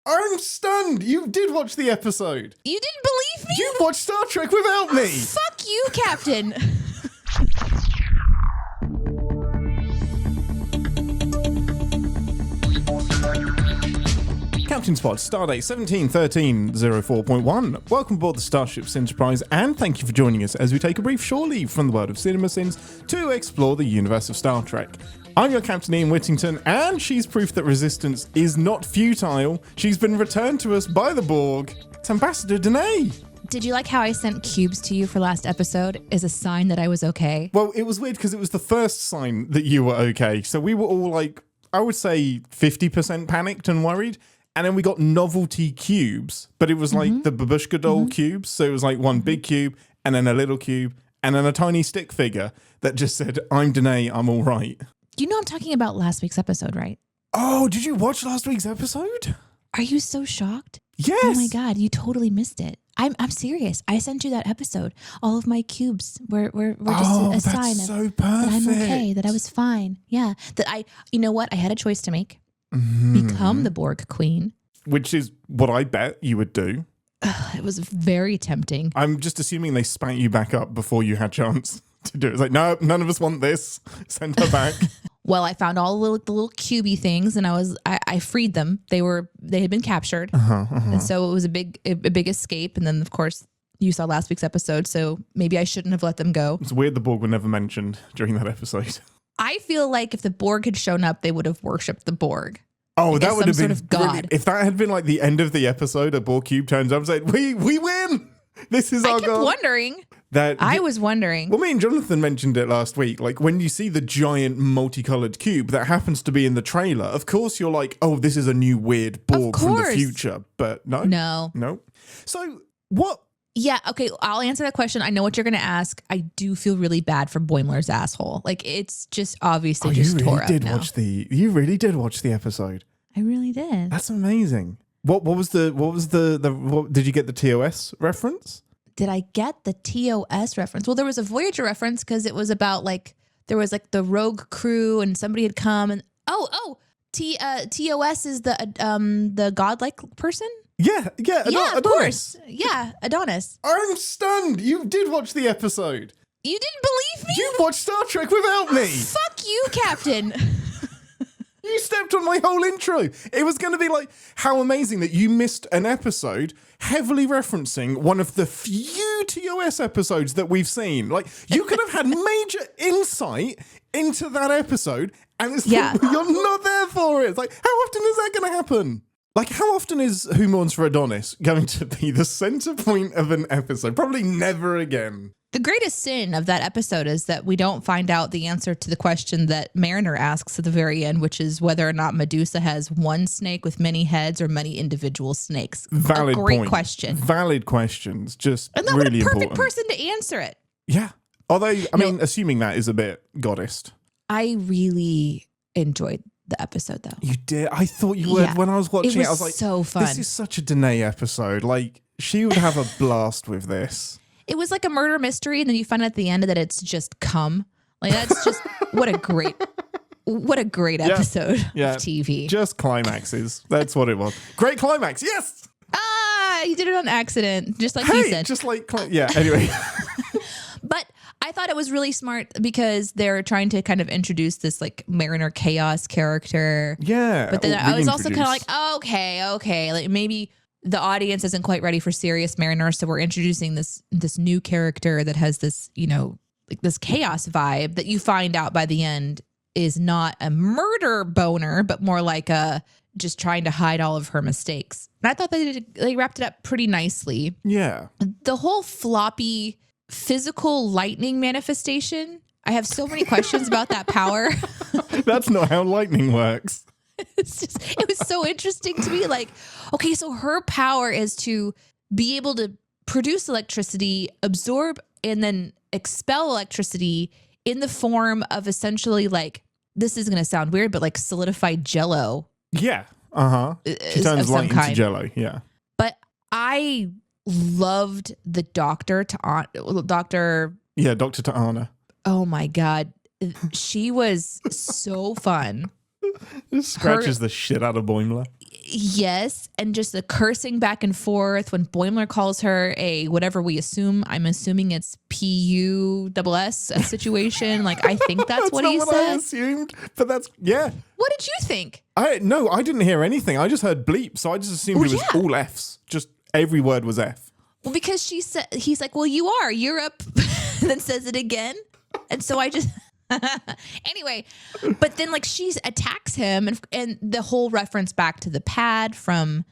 I'm stunned. You did watch the episode. You didn't believe me? You watched Star Trek without me. Fuck you, Captain. Captain Spot, Stardate 171304.1. Welcome aboard the Starship's Enterprise, and thank you for joining us as we take a brief shore leave from the world of CinemaSins to explore the universe of Star Trek. I'm your Captain Ian Whittington, and she's proof that resistance is not futile. She's been returned to us by the Borg. It's Ambassador Deneé. Did you like how I sent cubes to you for last episode as a sign that I was okay? Well, it was weird because it was the first sign that you were okay. So we were all like, I would say 50% panicked and worried. And then we got novelty cubes, but it was like the Babushka doll cubes. So it was like one big cube and then a little cube and then a tiny stick figure that just said, I'm Deneé, I'm all right. You know I'm talking about last week's episode, right? Oh, did you watch last week's episode? Are you so shocked? Yes. Oh my God, you totally missed it. I'm serious. I sent you that episode. All of my cubes were just a sign so of that I'm perfect. okay, that I was fine. Yeah. You know what? I had a choice to make. Become the Borg Queen. Which is what I bet you would do. It was very tempting. I'm just assuming they spank you back up before you had chance to do it. It's like, no, none of us want this. Send her back. Well, I found all the little cubey things, and I freed them. They had been captured, and so it was a big escape. And then, of course, you saw last week's episode, so maybe I shouldn't have let them go. It's weird the Borg were never mentioned during that episode. I feel like if the Borg had shown up, they would have worshipped the Borg. Oh, that would have been sort of god. brilliant. If that had been like the end of the episode, a Borg cube turns up and said, "We win! This is our goal." I kept wondering. I was wondering. Well, me and Jonathan mentioned it last week. Like when you see the giant multicolored cube that happens to be in the trailer, of course you're like, "Oh, this is a new weird Borg from the future." But no. So what? Yeah, okay, I'll answer that question. I know what you're going to ask. I do feel really bad for Boimler's asshole. Like, it's just obviously just tore up now. You really did watch the episode. I really did. That's amazing. What was did you get the TOS reference? Did I get the TOS reference? Well, there was a Voyager reference because it was about like, there was like the rogue crew and somebody had come and, TOS is the godlike person? Yeah, Adonis. Of course. Yeah, Adonis. I'm stunned. You did watch the episode. You didn't believe me? You watched Star Trek without me. Fuck you, Captain. You stepped on my whole intro. It was going to be like, how amazing that you missed an episode heavily referencing one of the few TOS episodes that we've seen. Like, you could have had major insight into that episode, and it's like, you're not there for it. It's like, how often is that going to happen? Like, how often is Who Mourns for Adonis going to be the center point of an episode? Probably never again. The greatest sin of that episode is that we don't find out the answer to the question that Mariner asks at the very end, which is whether or not Medusa has one snake with many heads or many individual snakes. Valid Great point. Question. Valid questions. Just and that really was a perfect important. person to answer it. Yeah. Although, I mean, assuming that is a bit goddess. I really enjoyed the episode, though. You did? I thought you would. When I was watching it, I was like, so fun. This is such a Deneé episode. Like, she would have a blast with this. It was like a murder mystery, and then you find out at the end that it's just cum. Like, that's just what a great episode of TV. Just climaxes. That's what it was. Great climax. Yes. You did it on accident, just like you said. Just like anyway. But I thought it was really smart because they're trying to kind of introduce this like Mariner Chaos character. Yeah. But then I was also kind of like, okay, like maybe the audience isn't quite ready for serious Mariner, so we're introducing this new character that has this, like this chaos vibe that you find out by the end is not a murder boner, but more like a just trying to hide all of her mistakes. And I thought they wrapped it up pretty nicely. Yeah. The whole floppy physical lightning manifestation, I have so many questions about that power. That's not how lightning works. It was so interesting to me. Like, okay, so her power is to be able to produce electricity, absorb, and then expel electricity in the form of essentially like, this is going to sound weird, but like solidified Jello. Yeah. She turns light into Jello. Yeah. But I loved the Dr. Ta'ana. Oh my God. She was so fun. It scratches the shit out of Boimler. Yes, and just the cursing back and forth when Boimler calls her a whatever I'm assuming it's PUSS a situation. Like, I think that's what he not said. I assumed, but that's, yeah. What did you think? No, I didn't hear anything. I just heard bleep, so I just assumed it was all Fs. Just every word was F. Well, because he's like, well, you are Europe, and then says it again. And so I just... Anyway, but then like she attacks him and the whole reference back to the pad from,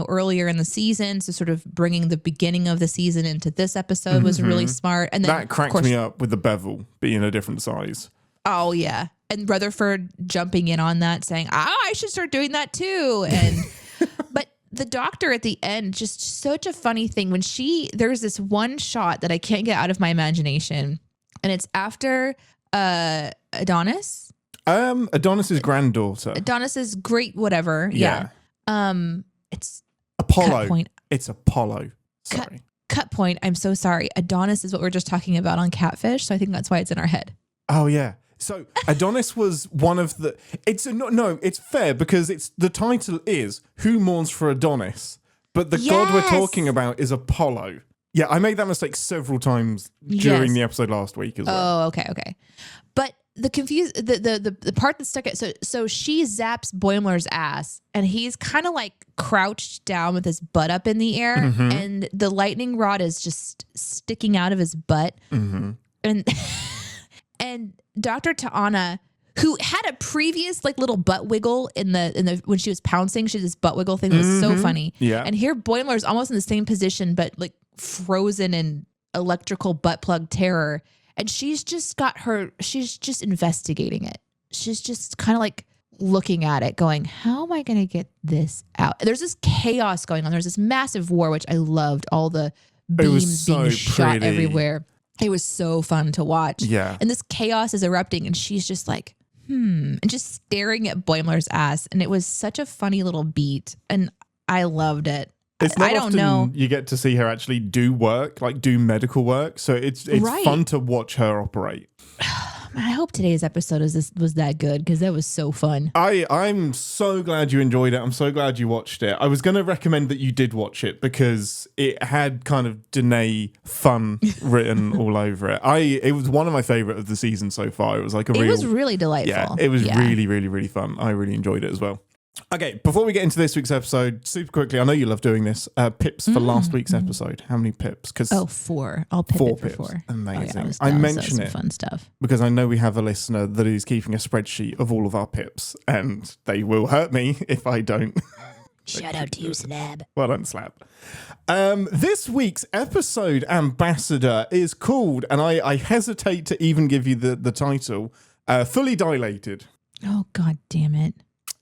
earlier in the season. So sort of bringing the beginning of the season into this episode was really smart. And then that cracked me up with the bevel being a different size. Oh yeah. And Rutherford jumping in on that saying, I should start doing that too. And, but the doctor at the end, just such a funny thing when there's this one shot that I can't get out of my imagination. And it's after, Adonis. Adonis's granddaughter. Adonis's great whatever. Yeah. It's Apollo. Cut point. It's Apollo. Sorry. Cut point. I'm so sorry. Adonis is what we are just talking about on Catfish, so I think that's why it's in our head. Oh yeah. So Adonis was one of the. It's fair because the title is Who Mourns for Adonis, but the god we're talking about is Apollo. Yeah, I made that mistake several times during the episode last week as well. Oh, okay. But the part that stuck out, so she zaps Boimler's ass and he's kind of like crouched down with his butt up in the air and the lightning rod is just sticking out of his butt. And Dr. T'Ana, who had a previous like little butt wiggle in the when she was pouncing, she had this butt wiggle thing that was so funny. Yeah. And here Boimler's almost in the same position, but like frozen in electrical butt plug terror. And she's just investigating it. She's just kind of like looking at it going, how am I going to get this out? There's this chaos going on. There's this massive war, which I loved. All the beams being shot everywhere. It was so fun to watch. Yeah. And this chaos is erupting and she's just like, and just staring at Boimler's ass. And it was such a funny little beat. And I loved it. It's not I don't know. You get to see her actually do work, like do medical work. So it's fun to watch her operate. I hope today's episode was that good because that was so fun. I'm so glad you enjoyed it. I'm so glad you watched it. I was going to recommend that you did watch it because it had kind of Deneé fun written all over it. It was one of my favorite of the season so far. It was like it was really delightful. Yeah, it was really, really, really fun. I really enjoyed it as well. Okay, before we get into this week's episode, super quickly, I know you love doing this. Pips for last week's episode. How many pips? 4. I'll pip it for 4. Amazing. I mention it fun stuff because I know we have a listener that is keeping a spreadsheet of all of our pips, and they will hurt me if I don't. Shout out to you, Slab. Well done, Slab. This week's episode ambassador is called, and I hesitate to even give you the title, Fully Dilated. Oh, God damn it.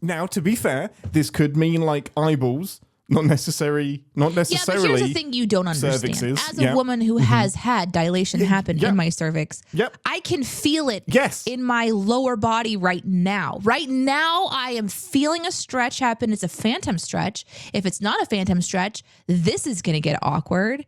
Now, to be fair, this could mean like eyeballs, not necessarily. Yeah, but here's the thing you don't understand. Cervixes. As a woman who has had dilation happen in my cervix, Yep. I can feel it Yes. in my lower body right now. Right now, I am feeling a stretch happen. It's a phantom stretch. If it's not a phantom stretch, this is going to get awkward.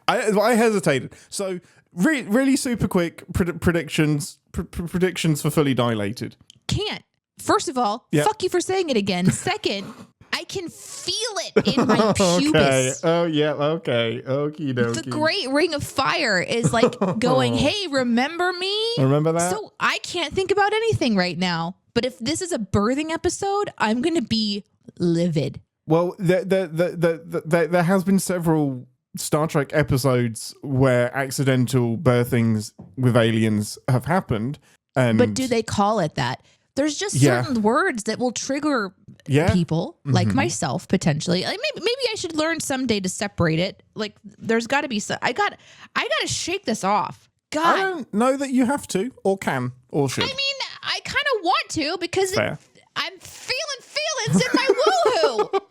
I hesitated. So really super quick predictions for Fully Dilated. Can't. First of all, fuck you for saying it again. Second, I can feel it in my pubis. Oh, yeah. Okay. Okie dokie. The Great Ring of Fire is like going, hey, remember me? Remember that? So I can't think about anything right now. But if this is a birthing episode, I'm going to be livid. Well, there has been several Star Trek episodes where accidental birthings with aliens have happened. But do they call it that? There's just certain words that will trigger people, like myself, potentially. Like maybe I should learn someday to separate it. Like there's got to be some. I got to shake this off. God, I don't know that you have to, or can, or should. I mean, I kind of want to because I'm feeling feelings in my woohoo.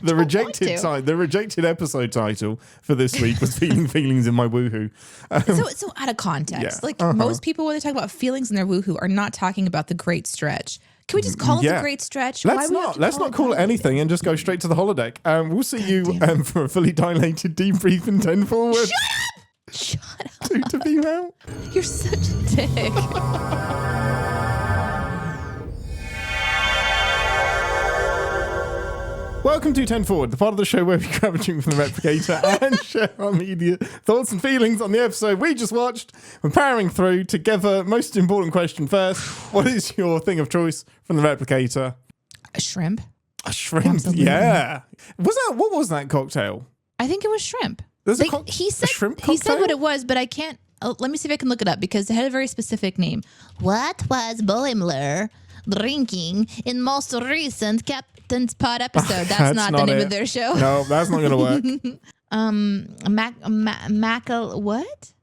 The rejected episode title for this week was feelings in my woohoo. So out of context. Like most people when they talk about feelings in their woohoo are not talking about the great stretch. Can we just call it the great stretch? Let's not call it anything and just go straight to the holodeck. We'll see you for a Fully Dilated debrief in 10 forward. Shut up. 2 to be out. You're such a dick. Welcome to 10 Forward, the part of the show where we grab a drink from the replicator and share our media thoughts and feelings on the episode we just watched. We're powering through together. Most important question first. What is your thing of choice from the replicator? A shrimp. A shrimp, Absolutely. yeah. What was that cocktail? I think it was shrimp. He a shrimp cocktail? He said what it was, but I can't. Let me see if I can look it up because it had a very specific name. What was Boimler drinking in most recent Captain's Pod episode? That's not the name of their show. No, that's not going to work. What?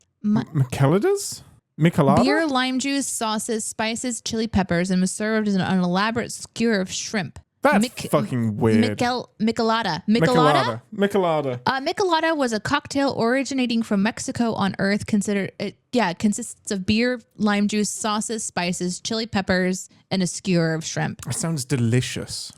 Micheladas? Michelada? Beer, lime juice, sauces, spices, chili peppers, and was served as an elaborate skewer of shrimp. That's fucking weird. Michelada. Michelada was a cocktail originating from Mexico on Earth. Consists of beer, lime juice, sauces, spices, chili peppers, and a skewer of shrimp. That sounds delicious.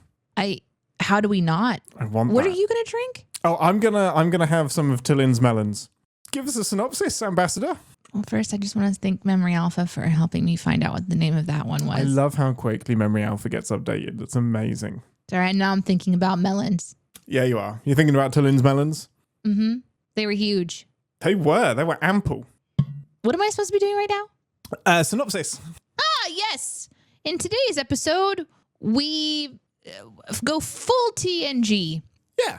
How do we not? I want What that. are you gonna drink? Oh, I'm gonna have some of Tillin's melons. Give us a synopsis, Ambassador. Well, first, I just want to thank Memory Alpha for helping me find out what the name of that one was. I love how quickly Memory Alpha gets updated. It's amazing. All right, now I'm thinking about melons. Yeah, you are. You're thinking about Tillin's melons? Mm-hmm. They were huge. They were ample. What am I supposed to be doing right now? Synopsis. Yes. In today's episode, we go full TNG. Yeah.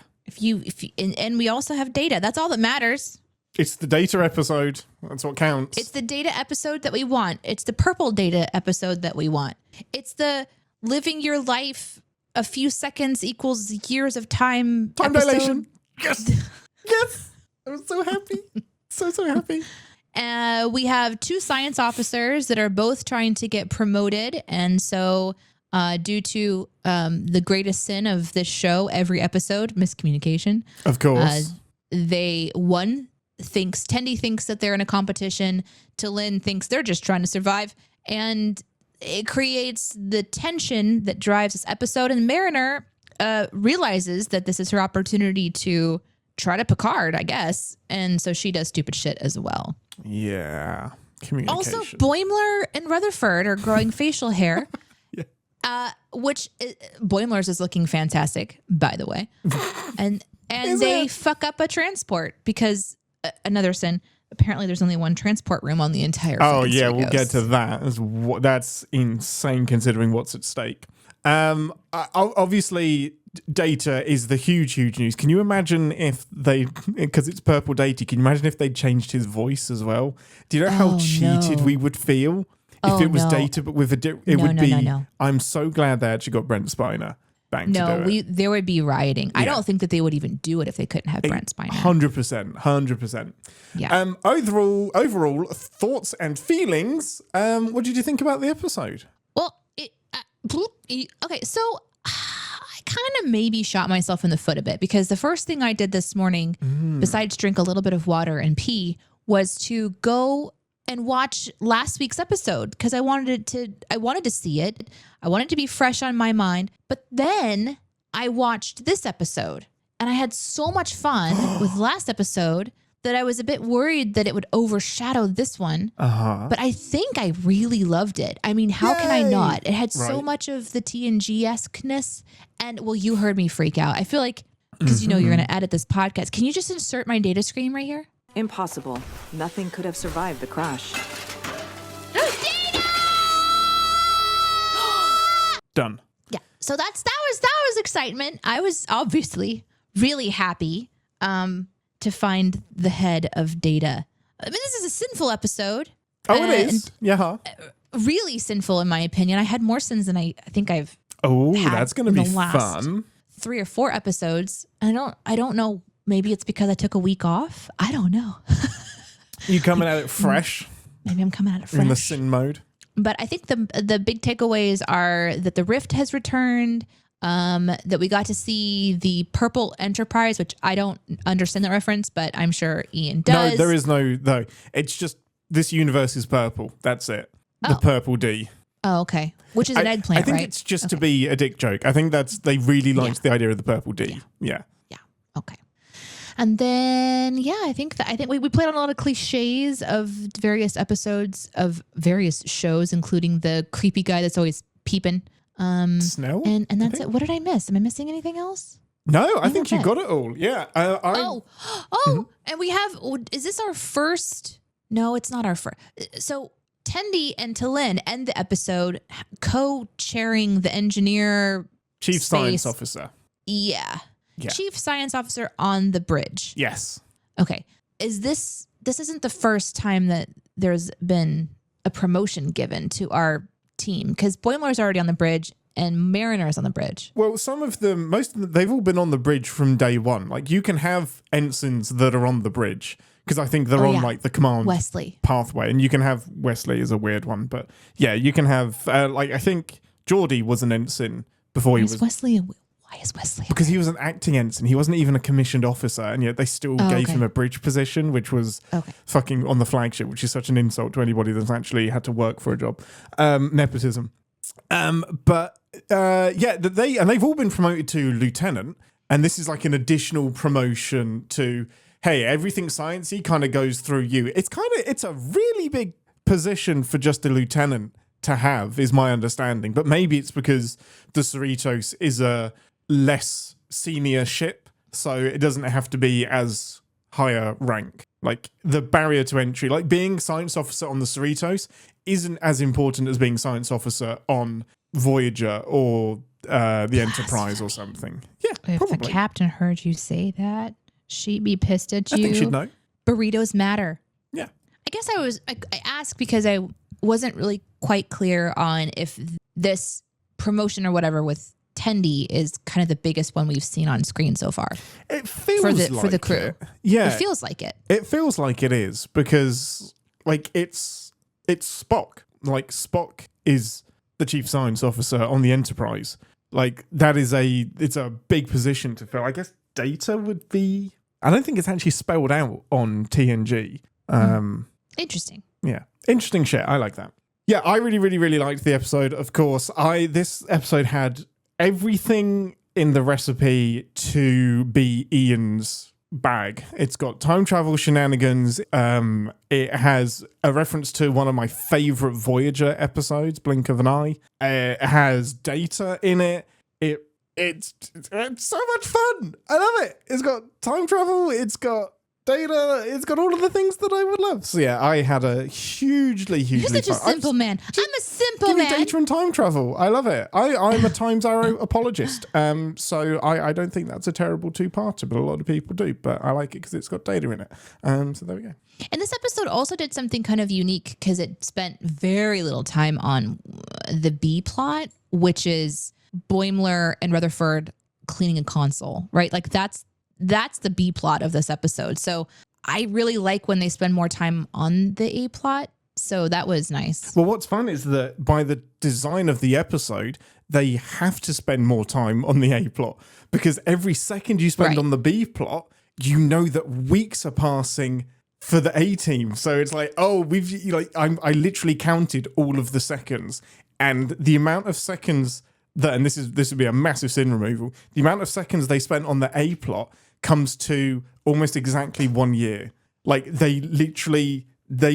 And we also have data. That's all that matters. It's the data episode. That's what counts. It's the data episode that we want. It's the purple data episode that we want. It's the living your life a few seconds equals years of time episode. Dilation. Yes. Yes. I'm so happy. So happy. We have two science officers that are both trying to get promoted. And so due to the greatest sin of this show, every episode, miscommunication. Of course. Tendi thinks that they're in a competition. Tillin thinks they're just trying to survive. And it creates the tension that drives this episode. And Mariner realizes that this is her opportunity to try to Picard, I guess. And so she does stupid shit as well. Yeah. Communication. Also, Boimler and Rutherford are growing facial hair. Yeah. Which Boimler's is looking fantastic, by the way. And they fuck up a transport because another sin. Apparently, there's only one transport room on the entire. Oh yeah, Cerritos. we'll get to that. That's insane considering what's at stake. Obviously, data is the huge news. Can you imagine if because it's purple data? Can you imagine if they changed his voice as well? Do you know how cheated we would feel if it was data, but with No. I'm so glad they actually got Brent Spiner back to do it. There would be rioting. Yeah. I don't think that they would even do it if they couldn't have Brent Spiner. 100%. Yeah. Overall thoughts and feelings. What did you think about the episode? Well, okay, so I kind of maybe shot myself in the foot a bit because the first thing I did this morning, besides drink a little bit of water and pee, was to go and watch last week's episode because I wanted to see it. I wanted to be fresh on my mind. But then I watched this episode and I had so much fun with last episode that I was a bit worried that it would overshadow this one. But I think I really loved it. I mean, how can I not? It had so much of the TNG-esqueness. And well, you heard me freak out. I feel like, because you're going to edit this podcast. Can you just insert my data screen right here? Impossible. Nothing could have survived the crash. Done. Yeah. So that was excitement. I was obviously really happy to find the head of Data. I mean, this is a sinful episode. Oh, it is. Yeah. Really sinful in my opinion. I had more sins than I think I've. Oh, had that's going to be in the last fun. 3 or 4 episodes. I don't know. Maybe it's because I took a week off. I don't know. You coming at it fresh? Maybe I'm coming at it fresh. In the sin mode. But I think the big takeaways are that the Rift has returned, that we got to see the Purple Enterprise, which I don't understand that reference, but I'm sure Ian does. No, there is no, though. It's just this universe is purple. That's it. The purple D. Oh, okay. Which is an eggplant, I think right? it's just to be a dick joke. I think they really liked the idea of the purple D. Yeah. Okay. And then, I think we played on a lot of cliches of various episodes of various shows, including the creepy guy that's always peeping. Snell? And that's it. What did I miss? Am I missing anything else? No, I think you got it all. Yeah. And we have, is this our first? No, it's not our first. So Tendi and Talin end the episode co-chairing the engineer. Chief Science Officer. Yeah. Chief Science Officer on the bridge. Yes. Okay. This isn't the first time that there's been a promotion given to our team, because Boimler's already on the bridge and Mariner's on the bridge. Well, most of them, they've all been on the bridge from day one. Like, you can have ensigns that are on the bridge, because I think they're on like the command pathway, and you can have Wesley is a weird one, but yeah, you can have I think Geordie was an ensign before he was. Why is Wesley? Because he was an acting ensign. He wasn't even a commissioned officer, and yet they still gave him a bridge position, which was fucking on the flagship, which is such an insult to anybody that's actually had to work for a job. Nepotism. They've all been promoted to lieutenant, and this is like an additional promotion to, hey, everything sciencey kind of goes through you. It's a really big position for just a lieutenant to have, is my understanding. But maybe it's because the Cerritos is a less senior ship, so it doesn't have to be as higher rank. Like, the barrier to entry, like being science officer on the Cerritos isn't as important as being science officer on Voyager or the Enterprise or something. Yeah, if probably. the captain heard you say that, she'd be pissed at you. I think she'd know. Burritos matter. Yeah. I guess I asked because I wasn't really quite clear on if this promotion or whatever with Tendi is kind of the biggest one we've seen on screen so far. It feels for the crew. It. Yeah. It feels like it. It feels like it is, because like it's Spock. Like, Spock is the chief science officer on the Enterprise. Like, it's a big position to fill. I guess Data would be. I don't think it's actually spelled out on TNG. Interesting. Yeah. Interesting shit. I like that. Yeah, I really, really, really liked the episode. Of course, this episode had everything in the recipe to be Ian's bag. It's got time travel shenanigans. It has a reference to one of my favorite Voyager episodes, Blink of an Eye. It has Data in it. It's so much fun. I love it. It's got time travel. It's got Data. It's got all of the things that I would love. So yeah, I had a hugely You're such a simple man. I'm a simple man. Give me Data and time travel. I love it. I'm a Times Arrow apologist. So I don't think that's a terrible two-parter, but a lot of people do. But I like it because it's got Data in it. So there we go. And this episode also did something kind of unique, because it spent very little time on the B plot, which is Boimler and Rutherford cleaning a console, right? Like, that's the B plot of this episode. So I really like when they spend more time on the A plot. So that was nice. Well, what's fun is that by the design of the episode, they have to spend more time on the A plot, because every second you spend on the B plot, you know that weeks are passing for the A team. So it's like, I literally counted all of the seconds, and the amount of seconds and this would be a massive sin removal. The amount of seconds they spent on the A plot comes to almost exactly 1 year. Like, they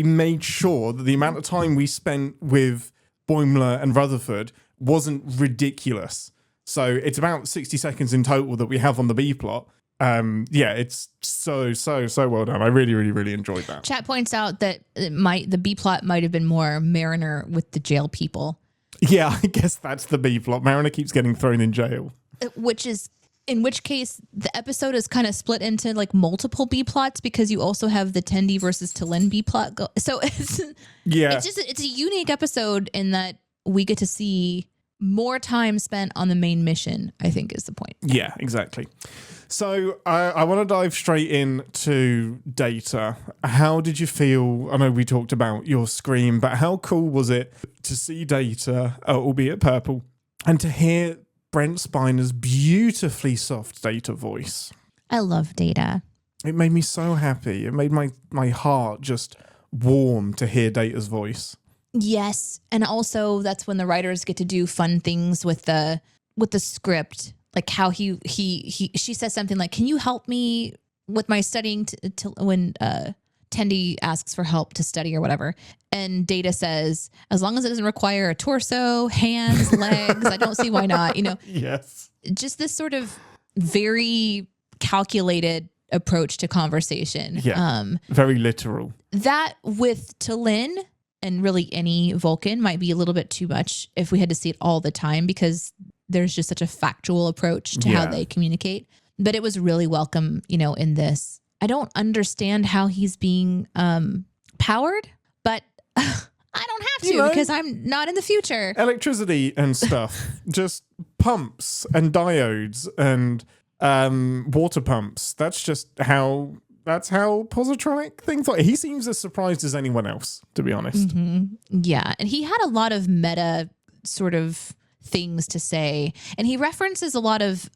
made sure that the amount of time we spent with Boimler and Rutherford wasn't ridiculous. So it's about 60 seconds in total that we have on the B plot. It's so well done. I really, really, really enjoyed that. Chat points out that the B plot might have been more Mariner with the jail people. Yeah, I guess that's the B plot. Mariner keeps getting thrown in jail. In which case, the episode is kind of split into like multiple B plots, because you also have the Tendi versus Talin B plot. So it's a unique episode in that we get to see more time spent on the main mission, I think is the point. Yeah, exactly. So I want to dive straight into Data. How did you feel? I know we talked about your scream, but how cool was it to see Data, albeit purple, and to hear Brent Spiner's beautifully soft Data voice? I love Data. It made me so happy. It made my heart just warm to hear Data's voice. Yes, and also that's when the writers get to do fun things with the script. Like how she says something like, "Can you help me with my studying?" When Tendi asks for help to study or whatever, and Data says, "As long as it doesn't require a torso, hands, legs, I don't see why not." You know, yes. Just this sort of very calculated approach to conversation. Yeah. Very literal. That with T'Lyn and really any Vulcan might be a little bit too much if we had to see it all the time, because there's just such a factual approach to how they communicate. But it was really welcome, in this. I don't understand how he's being powered, but I don't have to because I'm not in the future. Electricity and stuff, just pumps and diodes and water pumps. That's how positronic things are. He seems as surprised as anyone else, to be honest. Mm-hmm. Yeah. And he had a lot of meta sort of things to say. And he references a lot of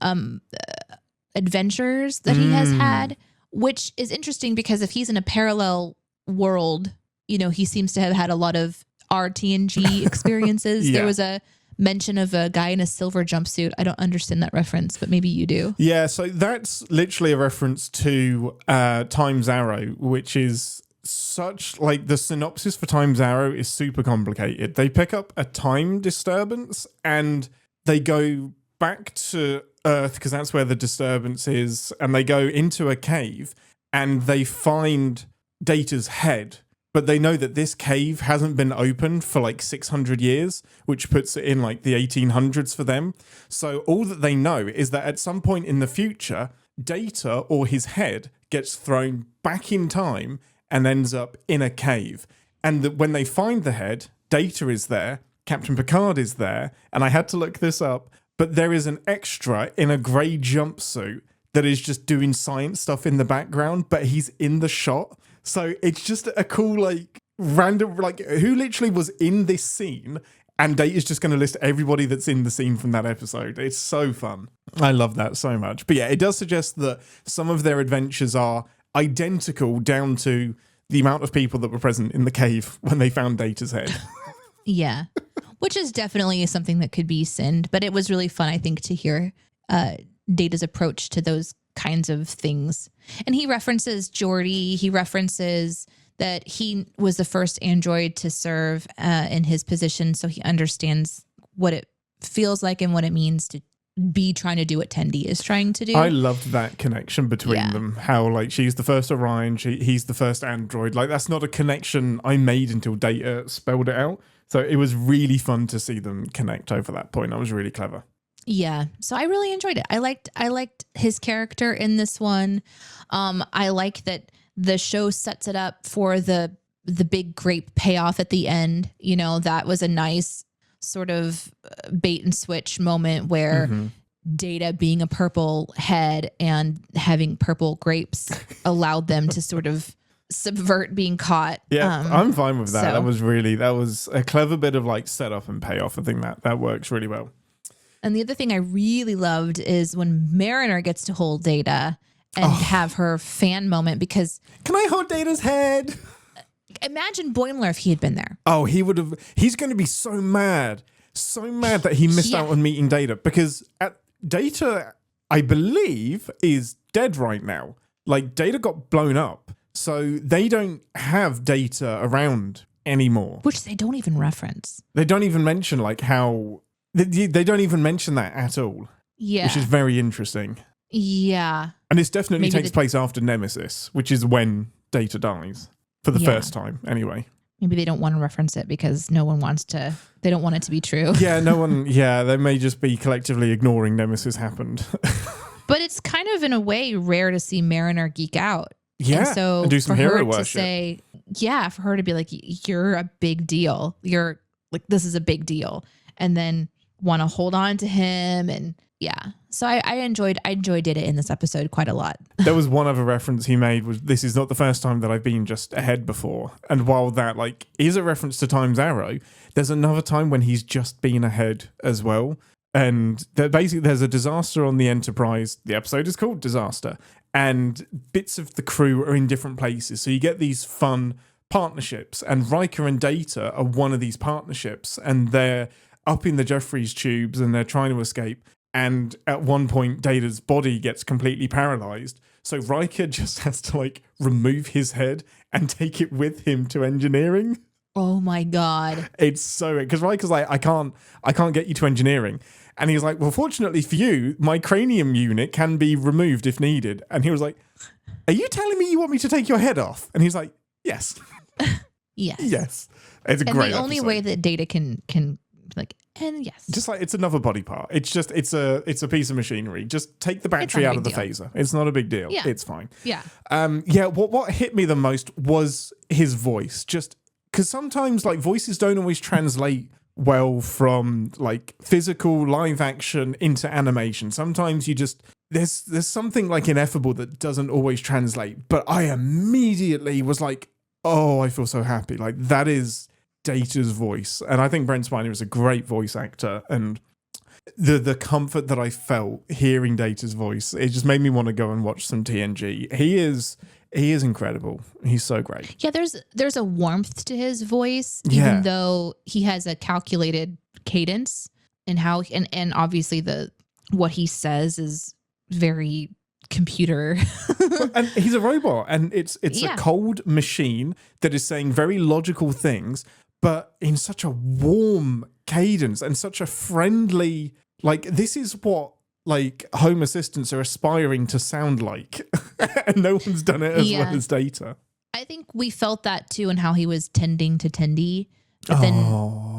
adventures that he has had, which is interesting because if he's in a parallel world, he seems to have had a lot of RTNG experiences. Yeah. There was a mention of a guy in a silver jumpsuit. I don't understand that reference, but maybe you do. Yeah, so that's literally a reference to Time's Arrow, which is such, like, the synopsis for Time's Arrow is super complicated. They pick up a time disturbance and they go back to Earth because that's where the disturbance is, and they go into a cave and they find Data's head. But they know that this cave hasn't been opened for like 600 years, which puts it in like the 1800s for them. So all that they know is that at some point in the future, Data or his head gets thrown back in time and ends up in a cave. And when they find the head, Data is there, Captain Picard is there, and I had to look this up, but there is an extra in a grey jumpsuit that is just doing science stuff in the background, but he's in the shot. So it's just a cool, like, random, like, who literally was in this scene, and Data's just going to list everybody that's in the scene from that episode. It's so fun. I love that so much. But yeah, it does suggest that some of their adventures are identical down to the amount of people that were present in the cave when they found Data's head. Yeah, which is definitely something that could be sinned, but it was really fun, I think, to hear Data's approach to those kinds of things. And he references Geordi. He references that he was the first android to serve in his position, so he understands what it feels like and what it means to be trying to do what Tendi is trying to do. I loved that connection between them. How, like, she's the first Orion, he's the first android. Like, that's not a connection I made until Data spelled it out. So it was really fun to see them connect over that point. That was really clever. Yeah, so I really enjoyed it. I liked his character in this one. I like that the show sets it up for the big grape payoff at the end. That was a nice sort of bait and switch moment where Data being a purple head and having purple grapes allowed them to sort of subvert being caught. Yeah, I'm fine with that. That was a clever bit of like setup and payoff. I think that works really well. And the other thing I really loved is when Mariner gets to hold Data and have her fan moment, because... Can I hold Data's head? Imagine Boimler if he had been there. Oh, he would have... He's going to be so mad that he missed out on meeting Data, because Data, I believe, is dead right now. Like, Data got blown up, so they don't have Data around anymore. Which they don't even reference. They don't even mention, like, how... They don't even mention that at all. Yeah. Which is very interesting. Yeah. And this definitely takes place after Nemesis, which is when Data dies. For the first time, anyway. Maybe they don't want to reference it because they don't want it to be true. Yeah, they may just be collectively ignoring Nemesis happened. But it's kind of, in a way, rare to see Mariner geek out. Yeah, so and do some hero worship. For her to be like, you're a big deal. You're like, this is a big deal. And then want to hold on to him. And yeah, so I enjoyed it in this episode quite a lot. There was one other reference he made, was this is not the first time that I've been just ahead before. And while that like is a reference to Time's Arrow, there's another time when he's just been ahead as well. And basically there's a disaster on the Enterprise. The episode is called Disaster. And bits of the crew are in different places. So you get these fun partnerships. And Riker and Data are one of these partnerships. And they're up in the Jefferies tubes and they're trying to escape. And at one point, Data's body gets completely paralyzed. So Riker just has to like remove his head and take it with him to engineering. Oh my God. It's so because like I can't get you to engineering, and he was like, well, fortunately for you, my cranium unit can be removed if needed. And he was like, are you telling me you want me to take your head off? And he's like, yes. Yes. Yes. It's a And great the only episode. way that Data can like, and yes. Just like it's another body part. It's just it's a piece of machinery. Just take the battery not a out of the big phaser. It's not a big deal. Yeah. It's fine. Yeah. Yeah. What hit me the most was his voice. Just because sometimes like voices don't always translate well from like physical live action into animation. Sometimes you just there's something like ineffable that doesn't always translate. But I immediately was like, oh, I feel so happy. Like that is Data's voice, and I think Brent Spiner is a great voice actor, and the comfort that I felt hearing Data's voice, it just made me want to go and watch some TNG. He is incredible. He's so great. Yeah, there's a warmth to his voice, Yeah. even though he has a calculated cadence, and how and obviously what he says is very computer. And he's a robot, and it's Yeah. a cold machine that is saying very logical things, but in such a warm cadence and such a friendly, like this is what like home assistants are aspiring to sound like. And no one's done it as Yeah. well as Data. I think we felt that too, in how he was tending to Tendy, but then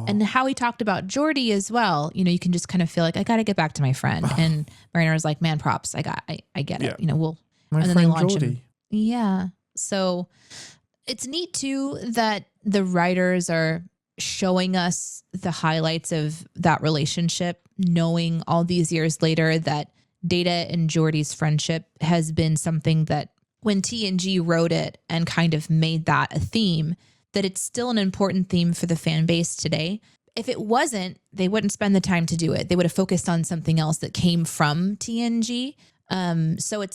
and how he talked about Geordi as well. You know, you can just kind of feel like I got to get back to my friend. And Mariner was like, "Man, props! I get Yeah. it. You know, we'll." My and then friend they launch Geordi. him. Yeah. So it's neat too that the writers are showing us the highlights of that relationship, knowing all these years later that Data and Geordi's friendship has been something that when TNG wrote it and kind of made that a theme, that it's still an important theme for the fan base today. If it wasn't, they wouldn't spend the time to do it. They would have focused on something else that came from TNG. So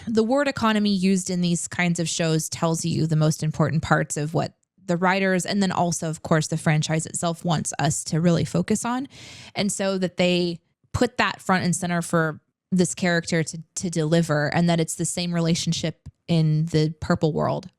the word economy used in these kinds of shows tells you the most important parts of what the writers, and then also, of course, the franchise itself wants us to really focus on. And so that they put that front and center for this character to deliver, and that it's the same relationship in the purple world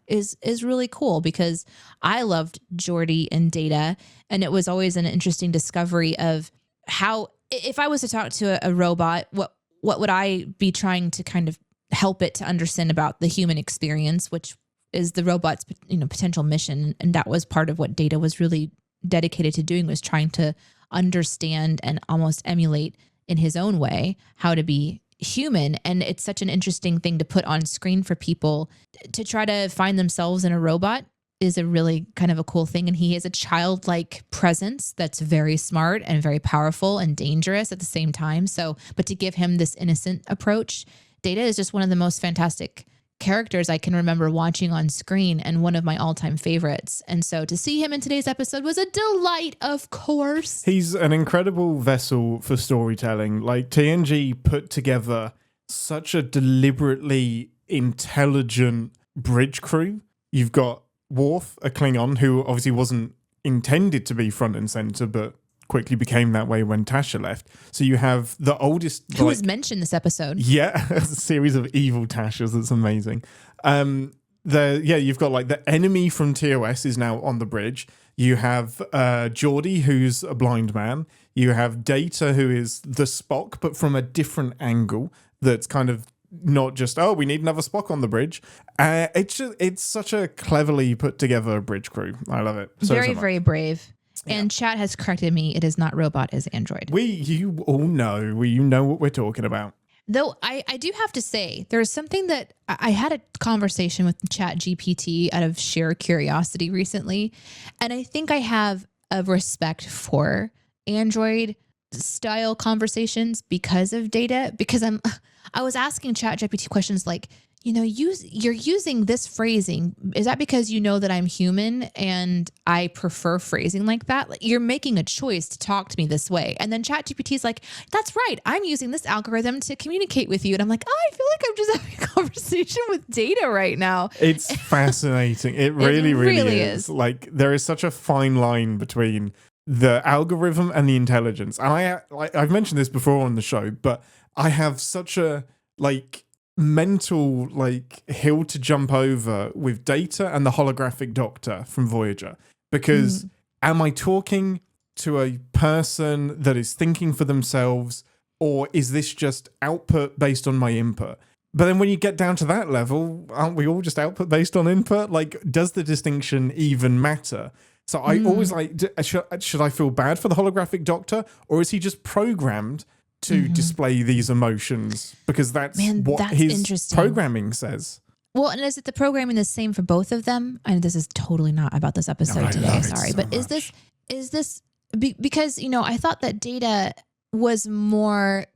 is really cool, because I loved Geordi and Data, and it was always an interesting discovery of how, if I was to talk to a robot, what would I be trying to kind of help it to understand about the human experience, which is the robot's potential mission. And that was part of what Data was really dedicated to doing, was trying to understand and almost emulate in his own way how to be human. And it's such an interesting thing to put on screen for people to try to find themselves in a robot is a really kind of a cool thing. And he has a childlike presence that's very smart and very powerful and dangerous at the same time. So, but to give him this innocent approach, Data is just one of the most fantastic characters I can remember watching on screen, and one of my all-time favorites. And so to see him in today's episode was a delight, of course. He's an incredible vessel for storytelling. Like TNG put together such a deliberately intelligent bridge crew. You've got Worf, a Klingon, who obviously wasn't intended to be front and center, but quickly became that way when Tasha left. So you have the oldest, Who was mentioned this episode. yeah, a series of evil Tashas. That's amazing. You've got like the enemy from TOS is now on the bridge. You have Geordi, who's a blind man. You have Data, who is the Spock, but from a different angle. That's kind of not just, oh, we need another Spock on the bridge. It's such a cleverly put together bridge crew. I love it. Very, much. very brave. And chat has corrected me. It is not robot, it is android. You all know. You know what we're talking about. Though I do have to say, there's something that I had a conversation with Chat GPT out of sheer curiosity recently. And I think I have a respect for android style conversations because of Data, because I was asking Chat GPT questions like, you're using this phrasing. Is that because you know that I'm human and I prefer phrasing like that? Like, you're making a choice to talk to me this way. And then ChatGPT is like, that's right. I'm using this algorithm to communicate with you. And I'm like, I feel like I'm just having a conversation with Data right now. It's fascinating. It really, really is. Like, there is such a fine line between the algorithm and the intelligence. And I've mentioned this before on the show, but I have such a, like, mental like hill to jump over with Data and the holographic Doctor from Voyager, because am I talking to a person that is thinking for themselves, or is this just output based on my input? But then when you get down to that level, aren't we all just output based on input? Like, does the distinction even matter? So I always like, should I feel bad for the holographic Doctor, or is he just programmed to display these emotions? Because that's what his programming says. Well, and is it the programming the same for both of them? And this is totally not about this episode today. Sorry, so but much. is this because I thought that Data was more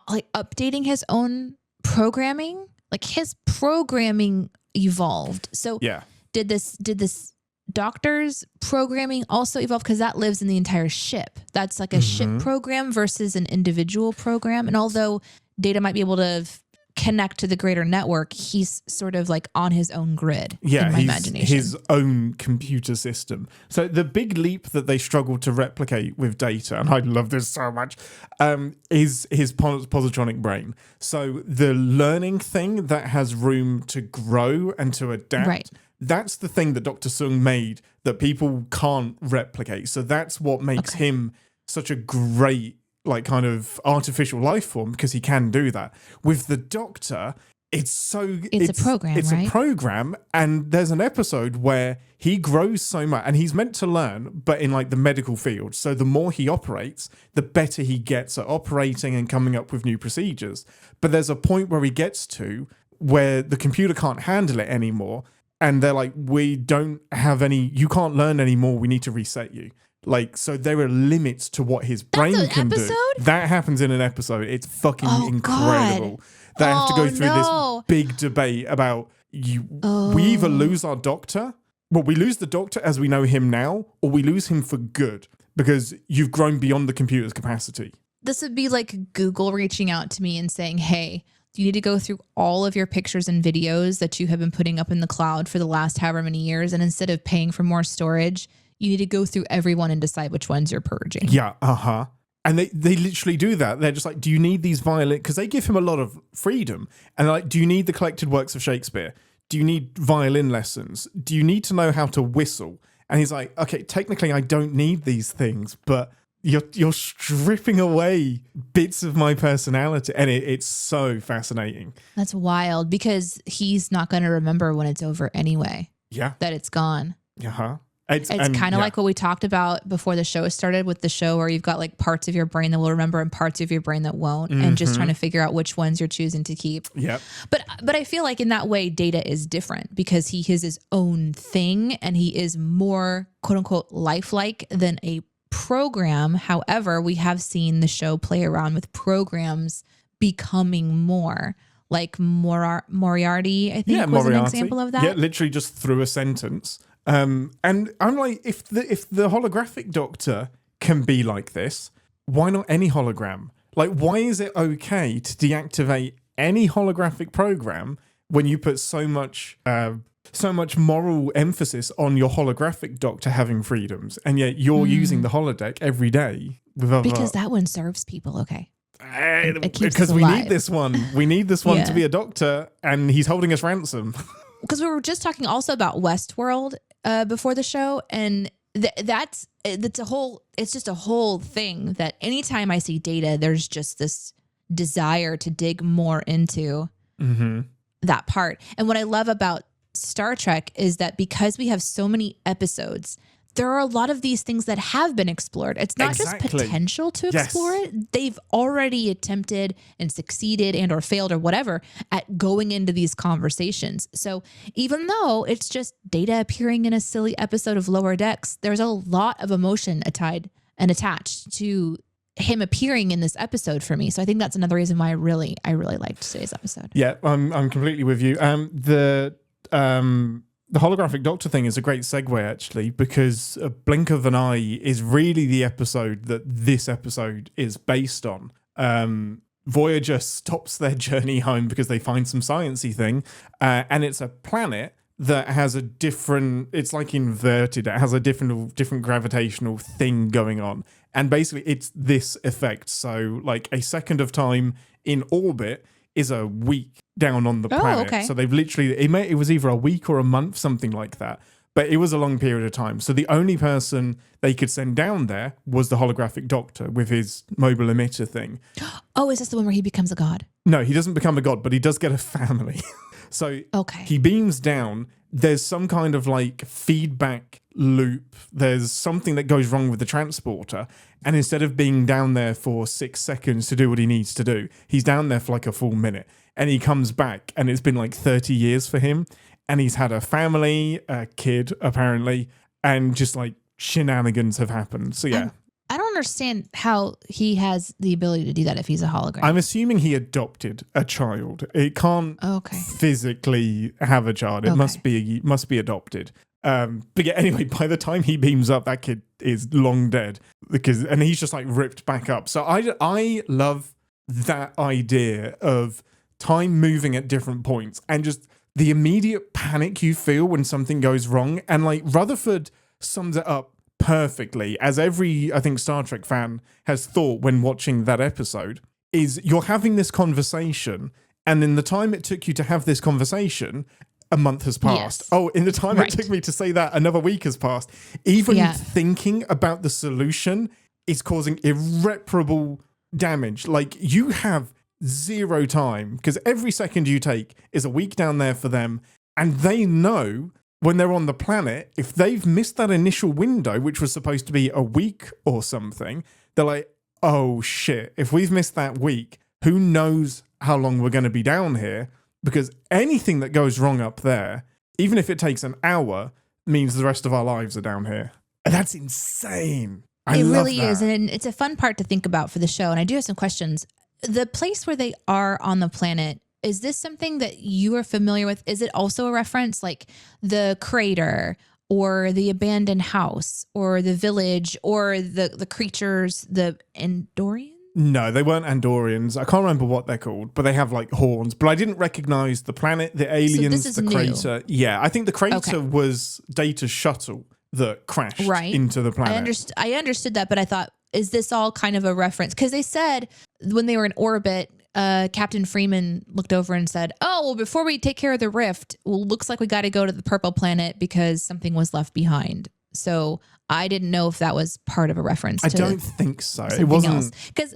like updating his own programming, like his programming evolved. So did this Doctor's programming also evolve, because that lives in the entire ship? That's like a ship program versus an individual program. And although Data might be able to connect to the greater network, he's sort of like on his own grid in my imagination. His own computer system. So the big leap that they struggle to replicate with Data, and I love this so much, is his positronic brain. So the learning thing that has room to grow and to adapt, that's the thing that Dr. Sung made that people can't replicate. So that's what makes him such a great like kind of artificial life form, because he can do that. With the Doctor, it's a program. It's a program, and there's an episode where he grows so much, and he's meant to learn, but in like the medical field. So the more he operates, the better he gets at operating and coming up with new procedures. But there's a point where he gets to where the computer can't handle it anymore, and they're like, we don't have any, you can't learn anymore, we need to reset you. Like, so there are limits to what his brain can do. That happens in an episode. It's fucking incredible. They have to go through this big debate about we either lose our Doctor, well, we lose the Doctor as we know him now, or we lose him for good because you've grown beyond the computer's capacity. This would be like Google reaching out to me and saying, hey, you need to go through all of your pictures and videos that you have been putting up in the cloud for the last however many years, and instead of paying for more storage, you need to go through everyone and decide which ones you're purging. Yeah, And they literally do that. They're just like, do you need these violin? Because they give him a lot of freedom. And they're like, do you need the collected works of Shakespeare? Do you need violin lessons? Do you need to know how to whistle? And he's like, okay, technically I don't need these things, but you're stripping away bits of my personality. And it's so fascinating. That's wild, because he's not going to remember when it's over anyway. Yeah. That it's gone. It's kind of like what we talked about before the show started, with the show where you've got like parts of your brain that will remember and parts of your brain that won't, and just trying to figure out which ones you're choosing to keep. Yep. But I feel like in that way, Data is different, because he is his own thing and he is more quote unquote lifelike than a program. However, we have seen the show play around with programs becoming more like Moriarty, I think, was an example of that. Yeah, literally just through a sentence. And I'm like, if the holographic Doctor can be like this, why not any hologram? Like, why is it okay to deactivate any holographic program when you put so much moral emphasis on your holographic Doctor having freedoms, and yet you're using the holodeck every day with other... Because that one serves people, okay? Because we need this one. We need this one to be a Doctor, and he's holding us ransom. Because we were just talking also about Westworld before the show, and it's just a whole thing that anytime I see Data, there's just this desire to dig more into that part. And what I love about Star Trek is that because we have so many episodes, there are a lot of these things that have been explored. It's not just potential to explore it. They've already attempted and succeeded and or failed or whatever at going into these conversations. So even though it's just Data appearing in a silly episode of Lower Decks, there's a lot of emotion attached to him appearing in this episode for me. So I think that's another reason why I really liked today's episode. Yeah, I'm completely with you. The holographic Doctor thing is a great segue, actually, because a blink of an eye is really the episode that this episode is based on. Voyager stops their journey home because they find some sciencey thing, and it's a planet that has a different, it's like inverted, it has a different gravitational thing going on. And basically it's this effect. So like a second of time in orbit is a week down on the planet. okay. So they've literally, it was either a week or a month, something like that. But it was a long period of time. So the only person they could send down there was the holographic doctor with his mobile emitter thing. Oh, is this the one where he becomes a god? No, he doesn't become a god, but he does get a family. So Okay. he beams down. There's some kind of like feedback loop. There's something that goes wrong with the transporter. And instead of being down there for 6 seconds to do what he needs to do, he's down there for like a full minute. And he comes back and it's been like 30 years for him. And he's had a family, a kid, apparently. And just like shenanigans have happened. So yeah. I don't understand how he has the ability to do that if he's a hologram. I'm assuming he adopted a child. It can't physically have a child. It must be adopted. But yeah, anyway, by the time he beams up, that kid is long dead and he's just like ripped back up. So I love that idea of time moving at different points and just the immediate panic you feel when something goes wrong. And like Rutherford sums it up perfectly, as every, I think, Star Trek fan has thought when watching that episode, is you're having this conversation and in the time it took you to have this conversation, a month has passed. Yes. Oh, in the time it took me to say that, another week has passed. Even thinking about the solution is causing irreparable damage. Like you have zero time because every second you take is a week down there for them. And they know when they're on the planet, if they've missed that initial window, which was supposed to be a week or something, they're like, oh shit, if we've missed that week, who knows how long we're going to be down here? Because anything that goes wrong up there, even if it takes an hour, means the rest of our lives are down here. And that's insane. It really is. And it's a fun part to think about for the show. And I do have some questions. The place where they are on the planet, is this something that you are familiar with? Is it also a reference like the crater or the abandoned house or the village or the creatures, the Andorians? No, they weren't Andorians. I can't remember what they're called, but they have like horns. But I didn't recognize the planet, the aliens, the crater. New. Yeah, I think the crater was Data's shuttle that crashed into the planet. I understood that, but I thought, is this all kind of a reference? Because they said when they were in orbit, Captain Freeman looked over and said, oh, well, before we take care of the rift, looks like we got to go to the purple planet because something was left behind. So I didn't know if that was part of a reference. I don't think so. It wasn't. Because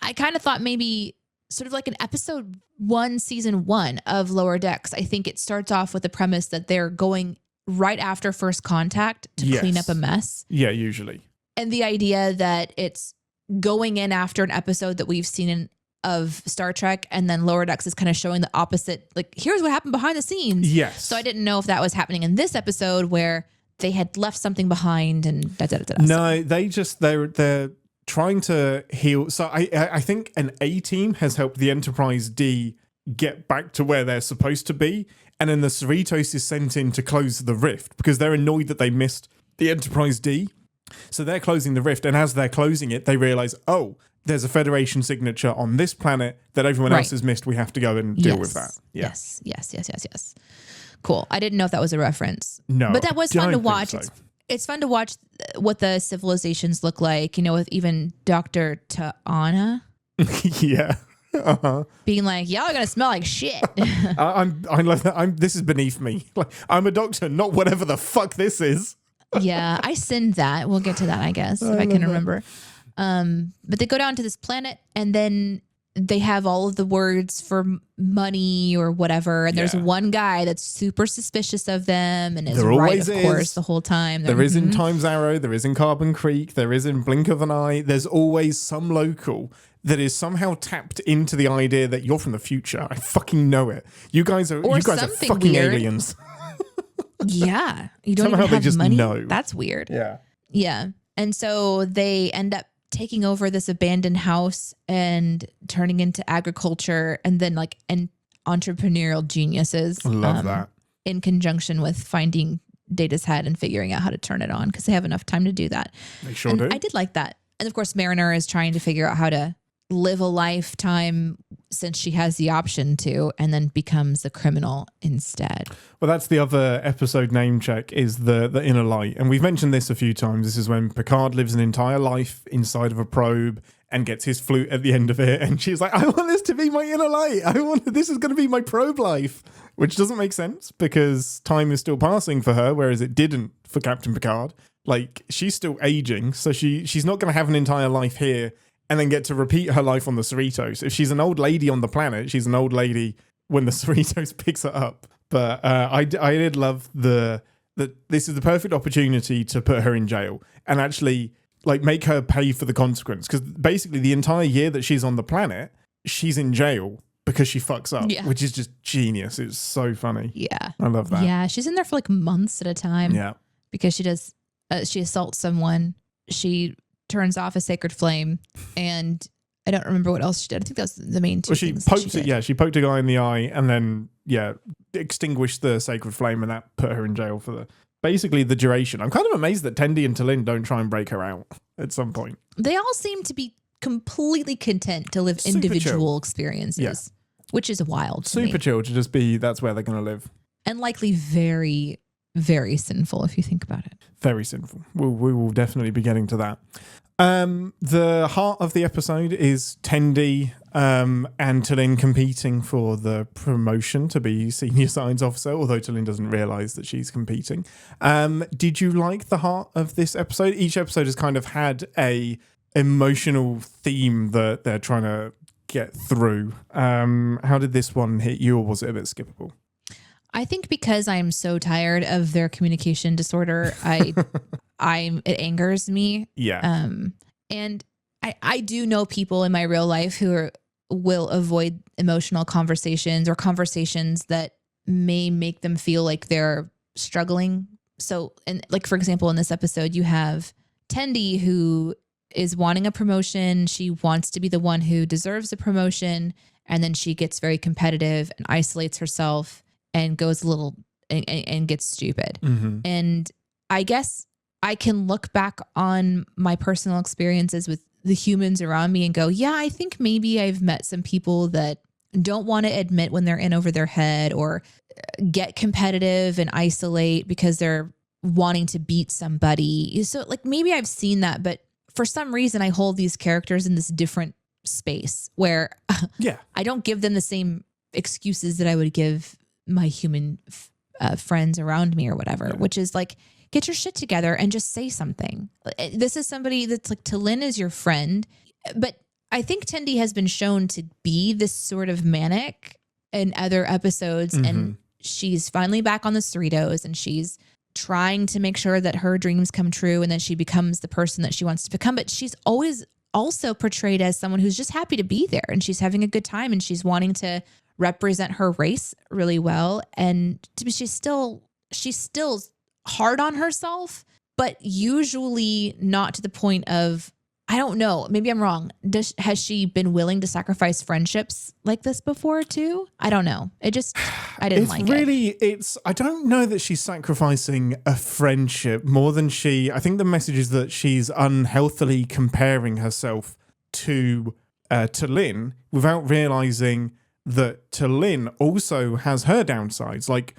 I kind of thought maybe sort of like an episode 1, season 1 of Lower Decks. I think it starts off with the premise that they're going right after first contact to clean up a mess. Yeah, usually. And the idea that it's going in after an episode that we've seen of Star Trek, and then Lower Decks is kind of showing the opposite, like, here's what happened behind the scenes. Yes. So I didn't know if that was happening in this episode where they had left something behind and da-da-da-da. No, they're trying to heal. So I think an A team has helped the Enterprise D get back to where they're supposed to be. And then the Cerritos is sent in to close the rift because they're annoyed that they missed the Enterprise D. So they're closing the rift. And as they're closing it, they realize, oh, there's a Federation signature on this planet that everyone else has missed. We have to go and deal with that. Yeah. Yes. Cool. I didn't know if that was a reference. No. But that was fun to watch. So. It's fun to watch what the civilizations look like, with even Dr. Ta'ana. Yeah. Being like, y'all are going to smell like shit. I love that. This is beneath me. Like, I'm a doctor, not whatever the fuck this is. Yeah, I sinned that. We'll get to that, I guess, if I can remember. But they go down to this planet and then they have all of the words for money or whatever. And there's one guy that's super suspicious of them and is right, of course, the whole time. There is in Time's Arrow, there is in Carbon Creek, there is in Blink of an Eye. There's always some local that is somehow tapped into the idea that you're from the future. I fucking know it. You guys are fucking weird. Aliens. Yeah. You don't somehow even have they just money? know. That's weird. Yeah. Yeah. And so they end up taking over this abandoned house and turning into agriculture and then like entrepreneurial geniuses. I love that. In conjunction with finding Data's head and figuring out how to turn it on because they have enough time to do that. They sure do. I did like that. And of course, Mariner is trying to figure out how to live a lifetime since she has the option to, and then becomes a criminal instead. Well, that's the other episode name check is the inner light. And we've mentioned this a few times. This is when Picard lives an entire life inside of a probe and gets his flute at the end of it. And she's like, I want this to be my inner light. This is going to be my probe life, which doesn't make sense because time is still passing for her, whereas it didn't for Captain Picard. Like, she's still aging, so she's not going to have an entire life here and then get to repeat her life on the Cerritos. If she's an old lady on the planet, she's an old lady when the Cerritos picks her up. But I did love that this is the perfect opportunity to put her in jail and actually like make her pay for the consequence. Because basically the entire year that she's on the planet, she's in jail because she fucks up, which is just genius. It's so funny. Yeah. I love that. Yeah. She's in there for like months at a time. Yeah. Because she assaults someone. She turns off a sacred flame, and I don't remember what else she did. I think that's the main two. Well, she things poked it. Yeah, she poked a guy in the eye, and then extinguished the sacred flame, and that put her in jail for basically the duration. I'm kind of amazed that Tendi and T'Lyn don't try and break her out at some point. They all seem to be completely content to live Super individual chill. experiences, which is wild. To me. Super chill to just be. That's where they're going to live. And likely very, very sinful if you think about it. Very sinful. We will definitely be getting to that. The heart of the episode is Tendi and T'Lyn competing for the promotion to be senior science officer, although T'Lyn doesn't realise that she's competing. Did you like the heart of this episode? Each episode has kind of had a emotional theme that they're trying to get through. How did this one hit you, or was it a bit skippable? I think because I'm so tired of their communication disorder, it angers me. Yeah. And I do know people in my real life who will avoid emotional conversations or conversations that may make them feel like they're struggling. So, and like, for example, in this episode, you have Tendi who is wanting a promotion. She wants to be the one who deserves the promotion. And then she gets very competitive and isolates herself and goes a little and gets stupid. Mm-hmm. And I guess I can look back on my personal experiences with the humans around me and go, yeah, I think maybe I've met some people that don't want to admit when they're in over their head or get competitive and isolate because they're wanting to beat somebody. So like maybe I've seen that, but for some reason I hold these characters in this different space where I don't give them the same excuses that I would give my human friends around me or whatever, which is like, get your shit together and just say something. This is somebody that's like, T'Lyn is your friend, but I think Tendi has been shown to be this sort of manic in other episodes, and she's finally back on the Cerritos and she's trying to make sure that her dreams come true and then she becomes the person that she wants to become. But she's always also portrayed as someone who's just happy to be there and she's having a good time and she's wanting to represent her race really well. And she's still hard on herself, but usually not to the point of, I don't know, maybe I'm wrong. Has she been willing to sacrifice friendships like this before too? I don't know. I didn't like it. I don't know that she's sacrificing a friendship more than I think the message is that she's unhealthily comparing herself to T'Lyn without realizing that T'Lyn also has her downsides. Like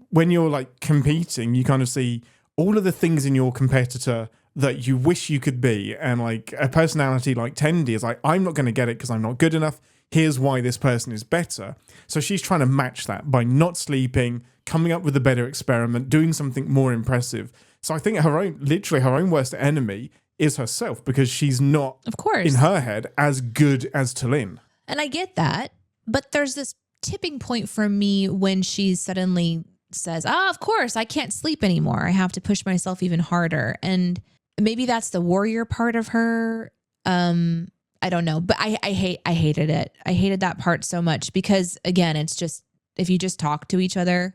when you're like competing, you kind of see all of the things in your competitor that you wish you could be. And like a personality like Tendi is like, I'm not going to get it because I'm not good enough. Here's why this person is better. So she's trying to match that by not sleeping, coming up with a better experiment, doing something more impressive. So I think her own worst enemy is herself because she's not, of course, in her head as good as T'Lyn. And I get that. But there's this tipping point for me when she suddenly says, of course, I can't sleep anymore. I have to push myself even harder. And maybe that's the warrior part of her. I don't know. But I hated it. I hated that part so much because, again, it's just, if you just talk to each other,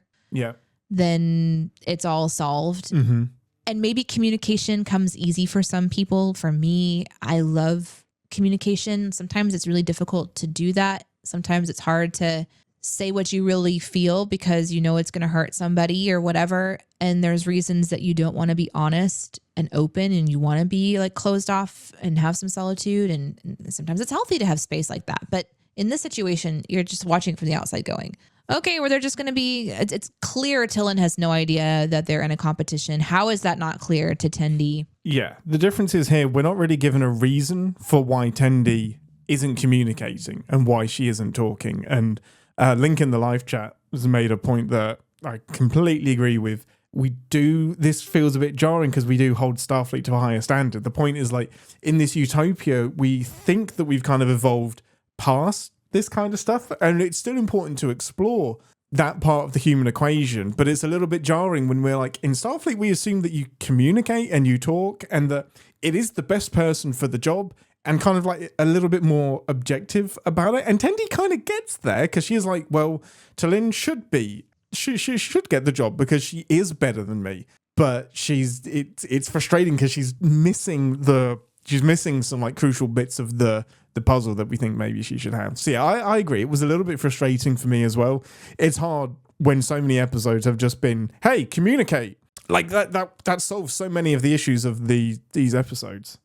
then it's all solved. Mm-hmm. And maybe communication comes easy for some people. For me, I love communication. Sometimes it's really difficult to do that. Sometimes it's hard to say what you really feel because you know it's going to hurt somebody or whatever. And there's reasons that you don't want to be honest and open and you want to be like closed off and have some solitude. And sometimes it's healthy to have space like that. But in this situation, you're just watching from the outside going, okay, where they're just going to be, it's clear T'Lyn has no idea that they're in a competition. How is that not clear to Tendi? Yeah, the difference is here, we're not really given a reason for why Tendi isn't communicating and why she isn't talking. And Link in the live chat has made a point that I completely agree with. This feels a bit jarring because we do hold Starfleet to a higher standard. The point is, like, in this utopia, we think that we've kind of evolved past this kind of stuff, and it's still important to explore that part of the human equation, but it's a little bit jarring when we're like, in Starfleet, we assume that you communicate and you talk and that it is the best person for the job and kind of like a little bit more objective about it. And Tendi kind of gets there because she is like, well, T'Lyn should be, she should get the job because she is better than me. But it's frustrating because she's missing some like crucial bits of the puzzle that we think maybe she should have. So yeah, I agree. It was a little bit frustrating for me as well. It's hard when so many episodes have just been, hey, communicate. Like that solves so many of the issues of these episodes.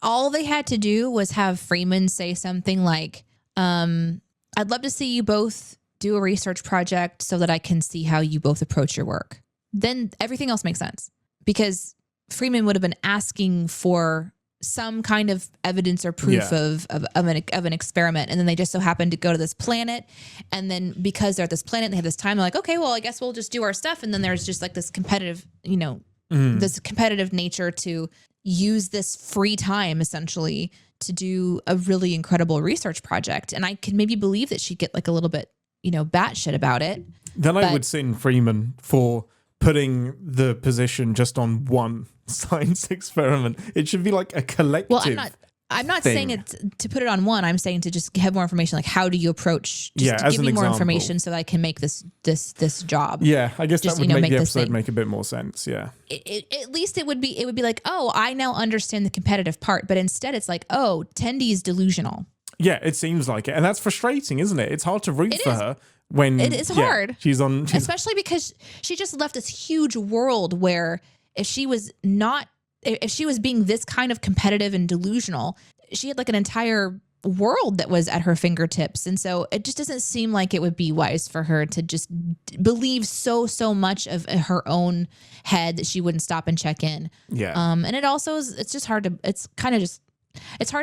All they had to do was have Freeman say something like, I'd love to see you both do a research project so that I can see how you both approach your work. Then everything else makes sense because Freeman would have been asking for some kind of evidence or proof of an experiment, and then they just so happen to go to this planet, and then because they're at this planet, they have this time. They're like, okay, well, I guess we'll just do our stuff, and then there's just like this competitive, this competitive nature to use this free time essentially to do a really incredible research project, and I can maybe believe that she'd get like a little bit, batshit about it. Then I would sin Freeman for putting the position just on one science experiment. It should be like a collective. Well, I'm not saying it to put it on one. I'm saying to just have more information. Like, how do you approach? Just to give me more information so that I can make this job. Yeah, I guess that would make the episode make a bit more sense. Yeah. At least it would be like, oh, I now understand the competitive part. But instead, it's like, oh, Tendi is delusional. Yeah, it seems like it, and that's frustrating, isn't it? It's hard to root for her. When it is hard, especially because she just left this huge world where if she was being this kind of competitive and delusional, she had like an entire world that was at her fingertips. And so it just doesn't seem like it would be wise for her to just believe so much of her own head that she wouldn't stop and check in. Yeah. And it also is, it's hard to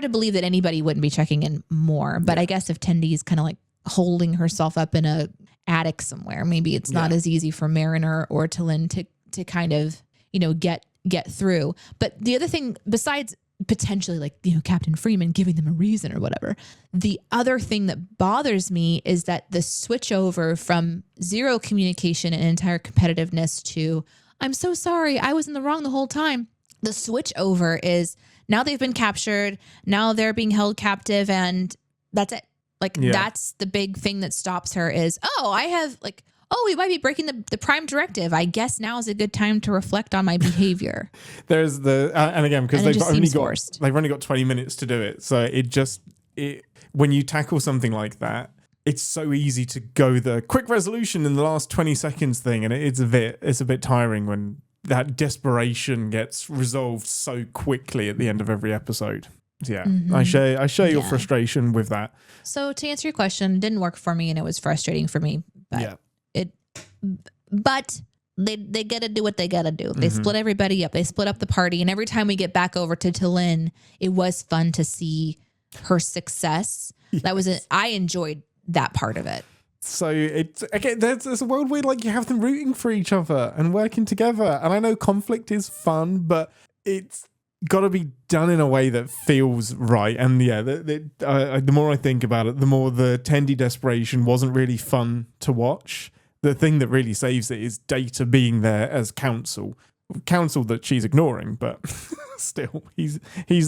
believe that anybody wouldn't be checking in more. But I guess if Tendi is kind of like holding herself up in a attic somewhere, maybe it's not as easy for Mariner or T'Lyn to kind of, get through. But the other thing, besides potentially like, Captain Freeman giving them a reason or whatever, the other thing that bothers me is that the switch over from zero communication and entire competitiveness to, I'm so sorry, I was in the wrong the whole time. The switch over is now they've been captured, now they're being held captive, and that's it. Like, that's the big thing that stops her is, we might be breaking the prime directive. I guess now is a good time to reflect on my behavior. There's and again, because they've only got 20 minutes to do it. So when you tackle something like that, it's so easy to go the quick resolution in the last 20 seconds thing. And it's a bit tiring when that desperation gets resolved so quickly at the end of every episode. Yeah, I share your frustration with that. So to answer your question, it didn't work for me and it was frustrating for me. But they gotta do what they gotta do. They split everybody up. They split up the party, and every time we get back over to T'Lyn, it was fun to see her success. Yes. I enjoyed that part of it. So it's again, there's a world where like you have them rooting for each other and working together. And I know conflict is fun, but it's got to be done in a way that feels right. And the more I think about it, the more the Tendi desperation wasn't really fun to watch. The thing that really saves it is Data being there as counsel that she's ignoring, but still he's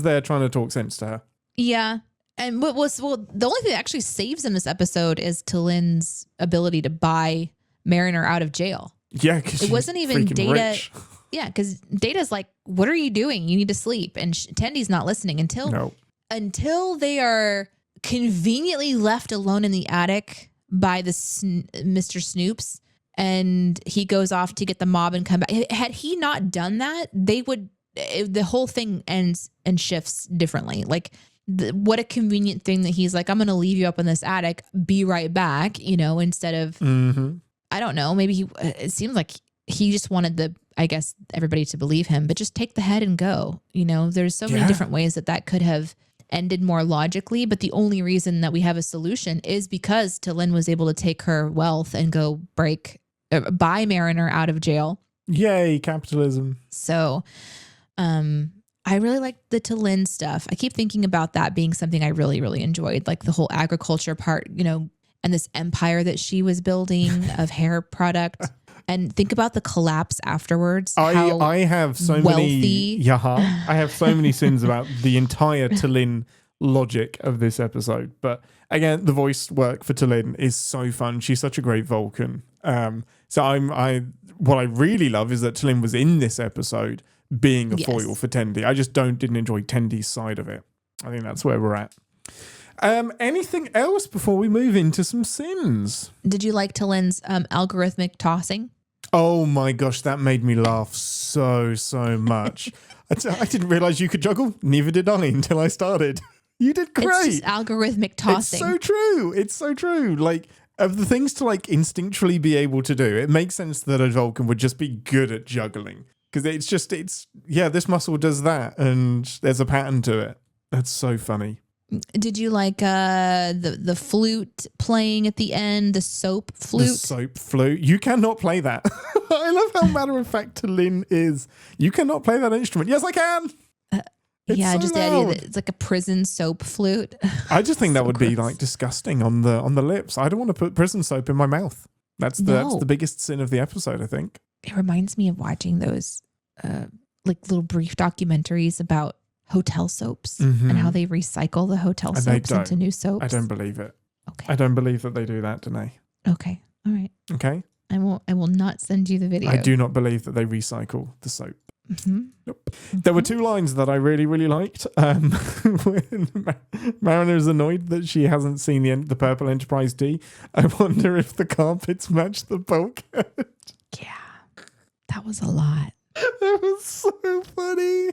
there trying to talk sense to her. Yeah. And the only thing that actually saves in this episode is T'Lyn's ability to buy Mariner out of jail. Yeah, because it wasn't even Data. Rich. Yeah, because Data's like, "What are you doing? You need to sleep." And Tendi's not listening until they are conveniently left alone in the attic by the Mr. Snoops, and he goes off to get the mob and come back. Had he not done that, the whole thing ends and shifts differently. Like, what a convenient thing that he's like, I'm going to leave you up in this attic, be right back, instead of, I don't know, maybe it seems like he just wanted the I guess, everybody to believe him, but just take the head and go. You know, there's so many different ways that could have ended more logically, but the only reason that we have a solution is because T'Lyn was able to take her wealth and go buy Mariner out of jail. Yay, capitalism. So, I really like the T'Lyn stuff. I keep thinking about that being something I really, really enjoyed, like the whole agriculture part, you know, and this empire that she was building of hair product. And think about the collapse afterwards. I have so wealthy. I have so many sins about the entire T'Lyn logic of this episode. But again, the voice work for T'Lyn is so fun. She's such a great Vulcan. So what I really love is that T'Lyn was in this episode being a foil for Tendi. I just didn't enjoy Tendi's side of it. I think that's where we're at. Anything else before we move into some sins? Did you like T'Lyn's algorithmic tossing? Oh my gosh, that made me laugh so much. I didn't realize you could juggle. Neither did I until I started. You did great. It's just algorithmic tossing. It's so true. Like, of the things to like instinctually be able to do, it makes sense that a Vulcan would just be good at juggling. Because this muscle does that and there's a pattern to it. That's so funny. Did you like the flute playing at the end, the soap flute? The soap flute. You cannot play that. I love how matter of fact T'Lyn is. You cannot play that instrument. Yes, I can. Yeah, so just loud. the idea that it's like a prison soap flute. I just think So that would be gross. like disgusting on the lips. I don't want to put prison soap in my mouth. That's the biggest sin of the episode, I think. It reminds me of watching those like little brief documentaries about hotel soaps and how they recycle the hotel soaps into new soaps. I don't believe it. Okay. I don't believe that they do that, Deneé. Okay. All right. Okay. I will not send you the video. I do not believe that they recycle the soap. Mm-hmm. Nope. There were two lines that I really, really liked. When Mariner's annoyed that she hasn't seen the purple Enterprise D. I wonder if the carpets match the bulkhead. Yeah. That was a lot. That was so funny.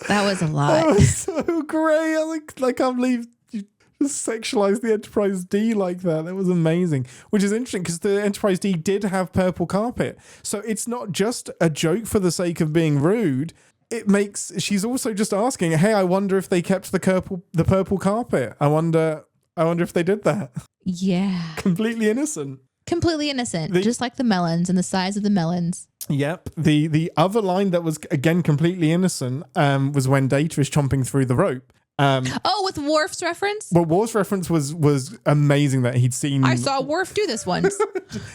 That was a lot. That was so great. I can't believe you just sexualized the Enterprise D like that. That was amazing. Which is interesting because the Enterprise D did have purple carpet. So it's not just a joke for the sake of being rude. She's also just asking, hey, I wonder if they kept the purple carpet. I wonder if they did that. Yeah. Completely innocent. Completely innocent. Just like the melons and the size of the melons. Yep. The other line that was, again, completely innocent was when Data is chomping through the rope. With Worf's reference? Well, Worf's reference was amazing that he'd seen. I saw Worf do this once.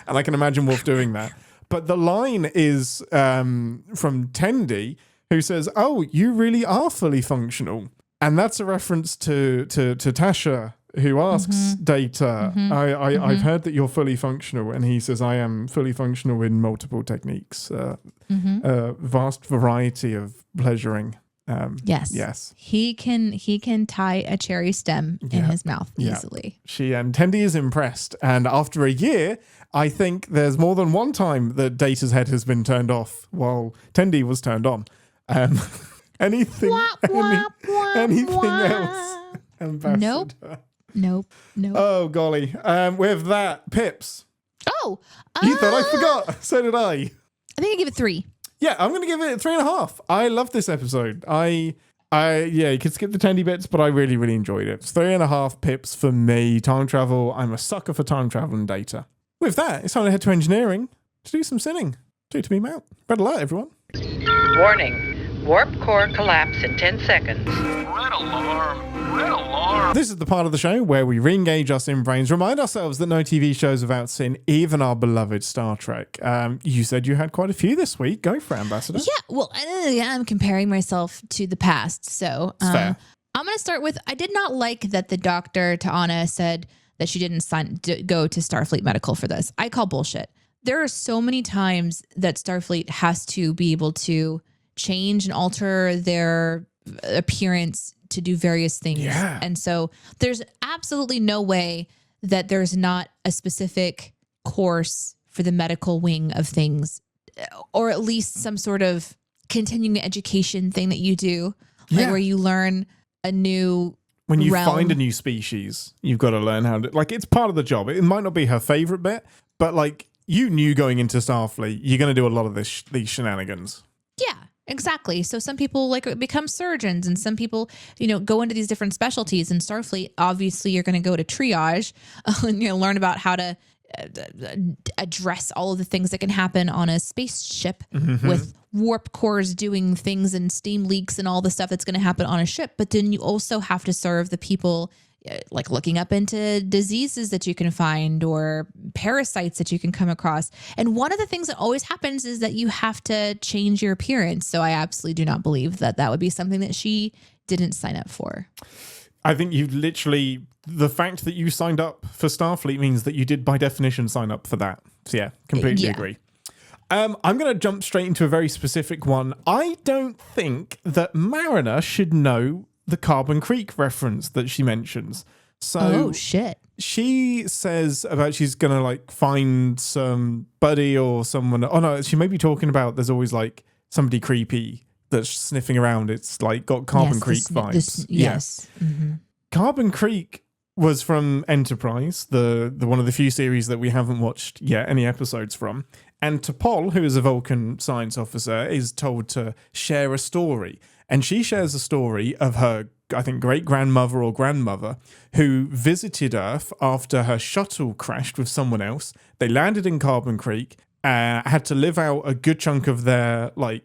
And I can imagine Worf doing that. But the line is from Tendi, who says, oh, you really are fully functional. And that's a reference to Tasha, who asks Data, I've heard that you're fully functional. And he says, I am fully functional in multiple techniques, a vast variety of pleasuring. Yes. He can tie a cherry stem in his mouth easily. And Tendi is impressed. And after a year, I think there's more than one time that Data's head has been turned off while Tendi was turned on. Anything else? Ambassador. Nope. Oh, golly. With that, Pips. Oh. You thought I forgot. So did I. I think I give it 3. Yeah, I'm going to give it 3.5. I love this episode. You could skip the Tendi bits, but I really, really enjoyed it. It's 3.5 Pips for me. Time travel. I'm a sucker for time travel and data. With that, it's time to head to engineering to do some sinning. Do to me, Mount. Red alert, everyone. Warning. Warp core collapse in 10 seconds. Red alarm. Red alarm. This is the part of the show where we re-engage our sin brains, remind ourselves that no TV shows without sin, even our beloved Star Trek. You said you had quite a few this week. Go for it, Ambassador. Yeah, well, I'm comparing myself to the past. So fair. I'm going to start with, I did not like that the doctor, T'Ana, said that she didn't go to Starfleet Medical for this. I call bullshit. There are so many times that Starfleet has to be able to change and alter their appearance to do various things. Yeah. And so there's absolutely no way that there's not a specific course for the medical wing of things, or at least some sort of continuing education thing that you do, like where you learn a new when you realm. find a new species, you've got to learn how to, like, it's part of the job. It might not be her favorite bit, but like you knew going into Starfleet, you're going to do a lot of these shenanigans. Yeah, exactly. So some people like become surgeons, and some people, go into these different specialties. In Starfleet, obviously, you're going to go to triage and learn about how to address all of the things that can happen on a spaceship with warp cores doing things and steam leaks and all the stuff that's going to happen on a ship. But then you also have to serve the people, like looking up into diseases that you can find or parasites that you can come across. And one of the things that always happens is that you have to change your appearance. So I absolutely do not believe that would be something that she didn't sign up for. I think you literally, the fact that you signed up for Starfleet means that you did by definition sign up for that. So yeah, completely agree. I'm going to jump straight into a very specific one. I don't think that Mariner should know the Carbon Creek reference that she mentions. So she says about she's going to like find somebody or someone. Oh no, she may be talking about there's always like somebody creepy that's sniffing around. It's like got Carbon Creek vibes. Yes. Mm-hmm. Carbon Creek was from Enterprise, the one of the few series that we haven't watched yet any episodes from. And T'Pol, who is a Vulcan science officer, is told to share a story. And she shares a story of her, I think, great-grandmother or grandmother who visited Earth after her shuttle crashed with someone else. They landed in Carbon Creek, had to live out a good chunk of their, I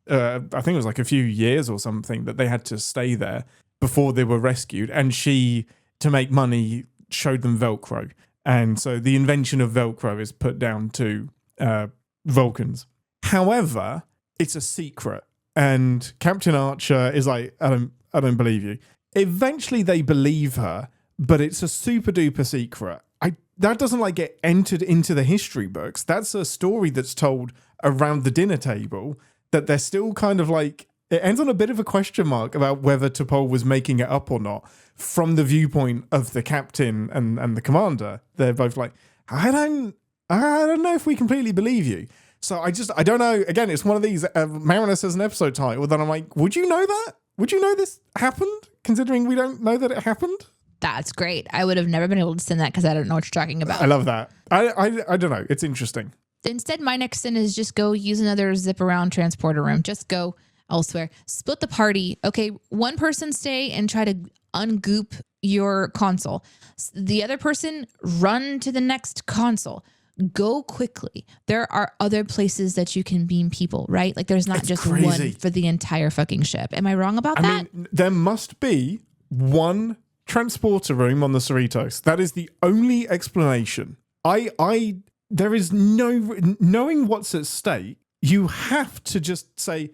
think it was like a few years or something that they had to stay there before they were rescued. And she, to make money, showed them Velcro. And so the invention of Velcro is put down to Vulcans. However, it's a secret. And Captain Archer is like, I don't believe you. Eventually they believe her, but it's a super duper secret. That doesn't like get entered into the history books. That's a story that's told around the dinner table that they're still kind of like, it ends on a bit of a question mark about whether T'Pol was making it up or not from the viewpoint of the captain and the commander. They're both like, I don't know if we completely believe you. So I don't know. Again, it's one of these, Mariner says an episode title, then I'm like, would you know that? Would you know this happened, considering we don't know that it happened? That's great. I would have never been able to send that because I don't know what you're talking about. I love that. I don't know. It's interesting. Instead, my next sin is just go use another zip around transporter room. Just go elsewhere. Split the party. Okay, one person stay and try to ungoop your console. The other person run to the next console. Go quickly. There are other places that you can beam people, right? Like there's not just crazy. one for the entire fucking ship. Am I wrong about that? I mean, there must be one transporter room on the Cerritos. That is the only explanation. There is no knowing what's at stake. You have to just say,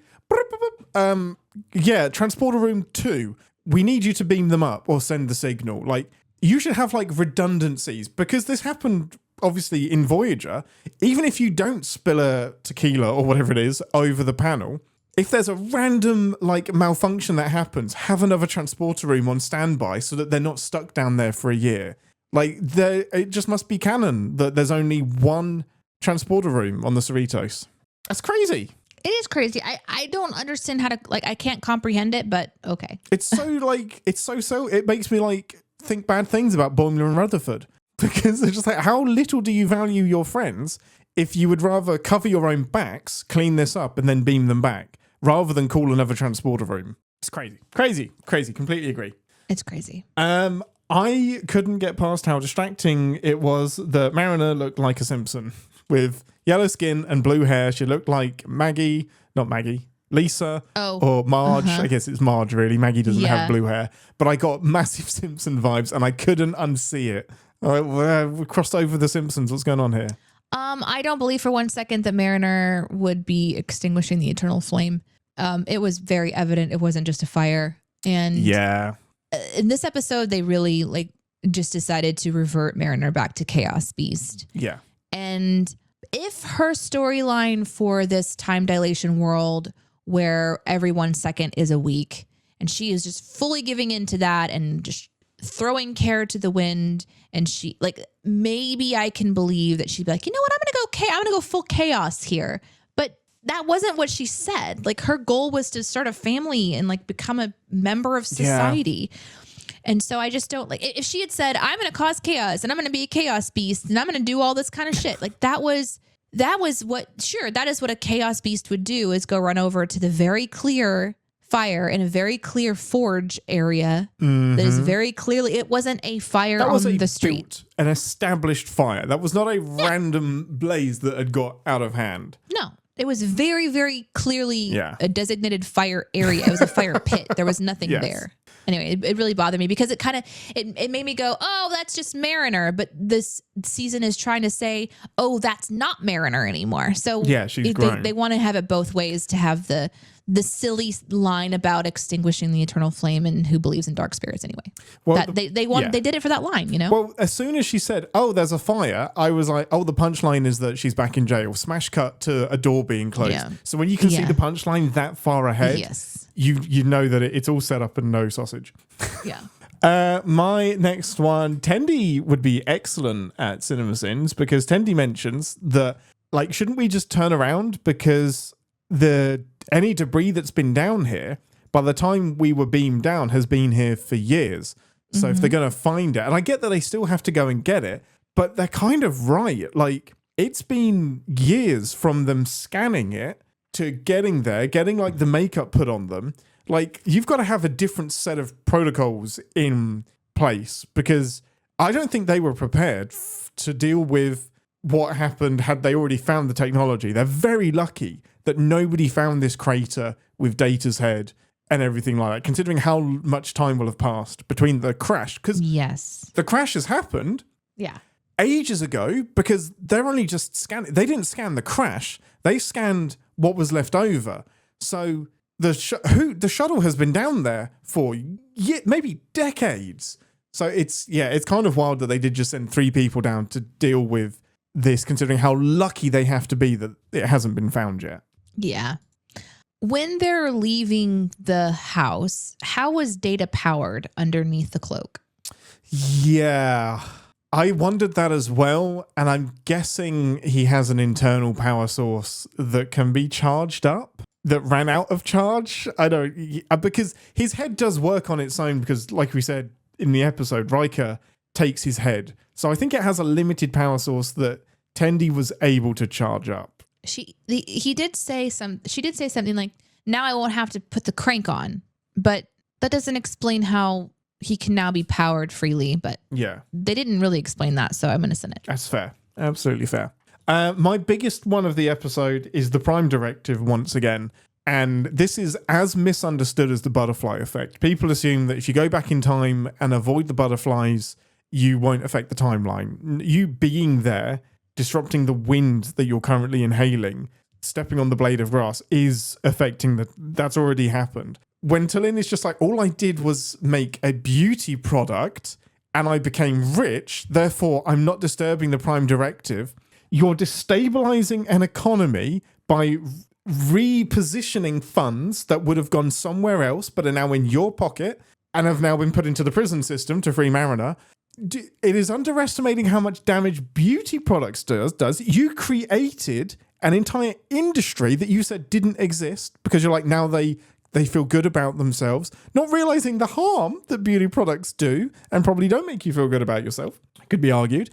transporter room 2. We need you to beam them up or send the signal. Like you should have like redundancies because this happened obviously in Voyager. Even if you don't spill a tequila or whatever it is over the panel, if there's a random like malfunction that happens, have another transporter room on standby so that they're not stuck down there for a year. Like it just must be canon that there's only one transporter room on the Cerritos. That's crazy. It is crazy. I don't understand how to I can't comprehend it, but okay. It's so it makes me like think bad things about Boimler and Rutherford because they're just like, how little do you value your friends if you would rather cover your own backs, clean this up, and then beam them back rather than call another transporter room? It's crazy. Completely agree. It's crazy. I couldn't get past how distracting it was that Mariner looked like a Simpson with yellow skin and blue hair. She looked like Lisa or Marge. I guess it's Marge, really. Maggie doesn't have blue hair. But I got massive Simpson vibes and I couldn't unsee it. We crossed over the Simpsons. What's going on here? I don't believe for one second that Mariner would be extinguishing the eternal flame. It was very evident it wasn't just a fire. And yeah. In this episode, they really just decided to revert Mariner back to Chaos Beast. Yeah. And if her storyline for this time dilation world where every 1 second is a week and she is just fully giving into that and just throwing care to the wind, and she maybe I can believe that she'd be like, you know what, I'm gonna go full chaos here. But that wasn't what she said. Like her goal was to start a family and become a member of society. Yeah. And so I just don't like, if she had said, I'm going to cause chaos and I'm going to be a chaos beast and I'm going to do all this kind of shit. Like that was what, sure, that is what a chaos beast would do, is go run over to the very clear fire in a very clear forge area that is very clearly, it wasn't a fire That was on the street. an established fire. That was not a random blaze that had got out of hand. No, it was very, very clearly Yeah. a designated fire area. It was a fire pit. There was nothing Yes. there. Anyway, it really bothered me because it kind of, it made me go, oh, that's just Mariner. But this season is trying to say, oh, that's not Mariner anymore. So Yeah, she's grown. they want to have it both ways, to have the silly line about extinguishing the eternal flame and who believes in dark spirits anyway. Well, That they did it for that line, you know? Well, as soon as she said, "Oh, there's a fire," I was like, "Oh, the punchline is that she's back in jail." Smash cut to a door being closed. Yeah. So when you can see Yeah. the punchline that far ahead, Yes. you know that it's all set up and no sausage. Yeah. My next one, Tendi would be excellent at CinemaSins, because Tendi mentions that, like, shouldn't we just turn around, because any debris that's been down here, by the time we were beamed down, has been here for years. So if they're going to find it, and I get that they still have to go and get it, but they're kind of right. Like, it's been years from them scanning it to getting there, getting like the makeup put on them. Like, you've got to have a different set of protocols in place, because I don't think they were prepared to deal with what happened had they already found the technology. They're very lucky that nobody found this crater with Data's head and everything like that, considering how much time will have passed between the crash. Because Yes. the crash has happened Yeah. ages ago, because they're only just scanning. They didn't scan the crash. They scanned what was left over. So the shuttle has been down there for maybe decades. So it's kind of wild that they did just send 3 people down to deal with this, considering how lucky they have to be that it hasn't been found yet. Yeah. When they're leaving the house, how was Data powered underneath the cloak? Yeah, I wondered that as well, and I'm guessing he has an internal power source that can be charged up, that ran out of charge. I don't, because his head does work on its own, because like we said in the episode, Riker takes his head. So I think it has a limited power source that Tendi was able to charge up. She did say something like, now I won't have to put the crank on, but that doesn't explain how he can now be powered freely. But Yeah, they didn't really explain that, so I'm innocent. that's fair. Absolutely fair. My biggest one of the episode is the Prime Directive once again. And this is as misunderstood as the butterfly effect. People assume that if you go back in time and avoid the butterflies, you won't affect the timeline. You being there, disrupting the wind that you're currently inhaling, stepping on the blade of grass is affecting that's already happened. When T'Lyn is just like, all I did was make a beauty product and I became rich, therefore I'm not disturbing the Prime Directive. You're destabilizing an economy by repositioning funds that would have gone somewhere else but are now in your pocket and have now been put into the prison system to free Mariner. It is underestimating how much damage beauty products does. You created an entire industry that you said didn't exist, because you're like, now they feel good about themselves, not realizing the harm that beauty products do and probably don't make you feel good about yourself. Could be argued.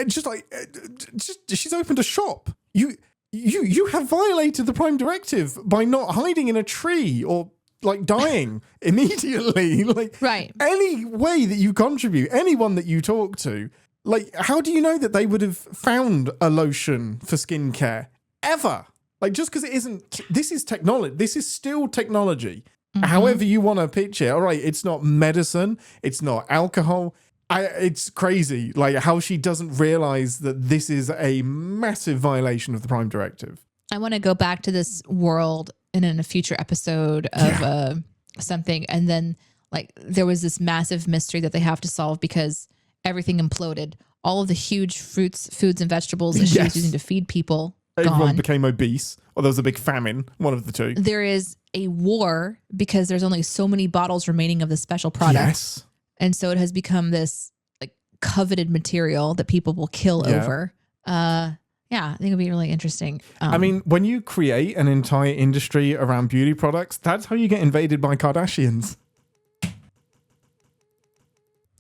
She's opened a shop. You have violated the Prime Directive by not hiding in a tree or like dying immediately. Like, Right. Any way that you contribute, anyone that you talk to, like, how do you know that they would have found a lotion for skincare ever? Like, just because it isn't, this is technology. This is still technology. However you want to pitch it. All right, it's not medicine. It's not alcohol. It's crazy, like, how she doesn't realize that this is a massive violation of the Prime Directive. I want to go back to this world in a future episode of something. And then, like, there was this massive mystery that they have to solve because everything imploded. All of the huge foods and vegetables that she was using to feed people, Everyone gone. became obese, or there was a big famine, one of the two. There is a war because there's only so many bottles remaining of the special product. Yes. And so it has become this like coveted material that people will kill over. Yeah, I think it'd be really interesting. I mean, when you create an entire industry around beauty products, that's how you get invaded by Kardashians.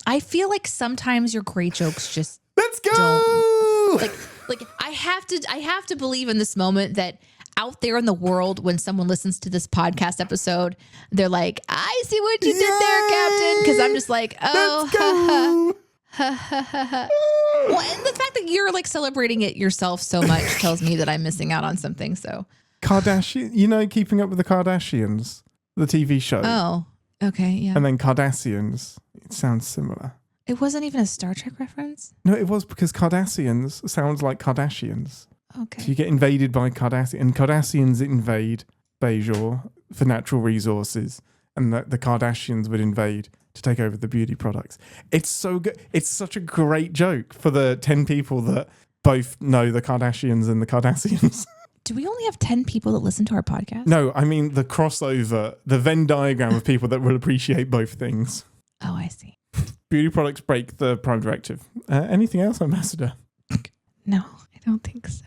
I feel like sometimes your great jokes just Let's go. don't like I have to believe in this moment that out there in the world, when someone listens to this podcast episode, they're like, I see what you did there, Captain. Because I'm just like, oh, well, and the fact that you're like celebrating it yourself so much tells me that I'm missing out on something. So Kardashian, Keeping Up with the Kardashians, the TV show. Oh, okay, yeah. And then Cardassians. It sounds similar. It wasn't even a Star Trek reference? No, it was because Cardassians sounds like Kardashians. Okay. So you get invaded by Cardassians, and Cardassians invade Bajor for natural resources, and the Kardashians would invade to take over the beauty products. It's so good. It's such a great joke for the 10 people that both know the Kardashians and the Cardassians. Do we only have 10 people that listen to our podcast? No, I mean the crossover, the Venn diagram of people that will appreciate both things. Oh, I see. Beauty products break the Prime Directive. Anything else, Ambassador? No, I don't think so.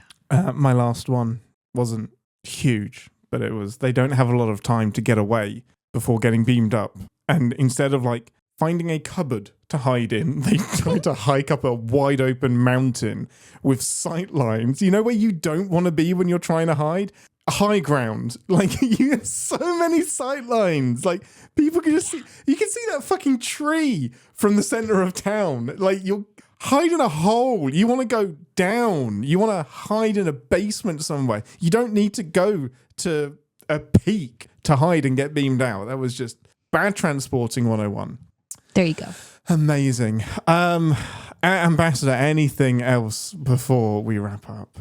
My last one wasn't huge, but it was, they don't have a lot of time to get away before getting beamed up. And instead of like finding a cupboard to hide in, they try to hike up a wide open mountain with sight lines. You know where you don't want to be when you're trying to hide? High ground. Like, you have so many sight lines. Like, people can just see, you can see that fucking tree from the center of town. Like, you're hide in a hole. You want to go down. You want to hide in a basement somewhere. You don't need to go to a peak to hide and get beamed out. That was just bad transporting 101. There you go. Amazing. Ambassador, anything else before we wrap up?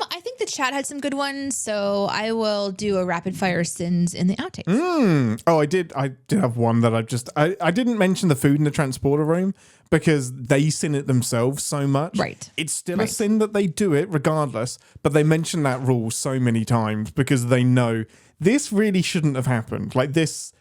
I think the chat had some good ones, so I will do a rapid fire sins in the outtakes. Oh, I did have one that I didn't mention the food in the transporter room because they sin it themselves so much. Right. It's still a sin that they do it regardless, but they mention that rule so many times because they know this really shouldn't have happened. Like this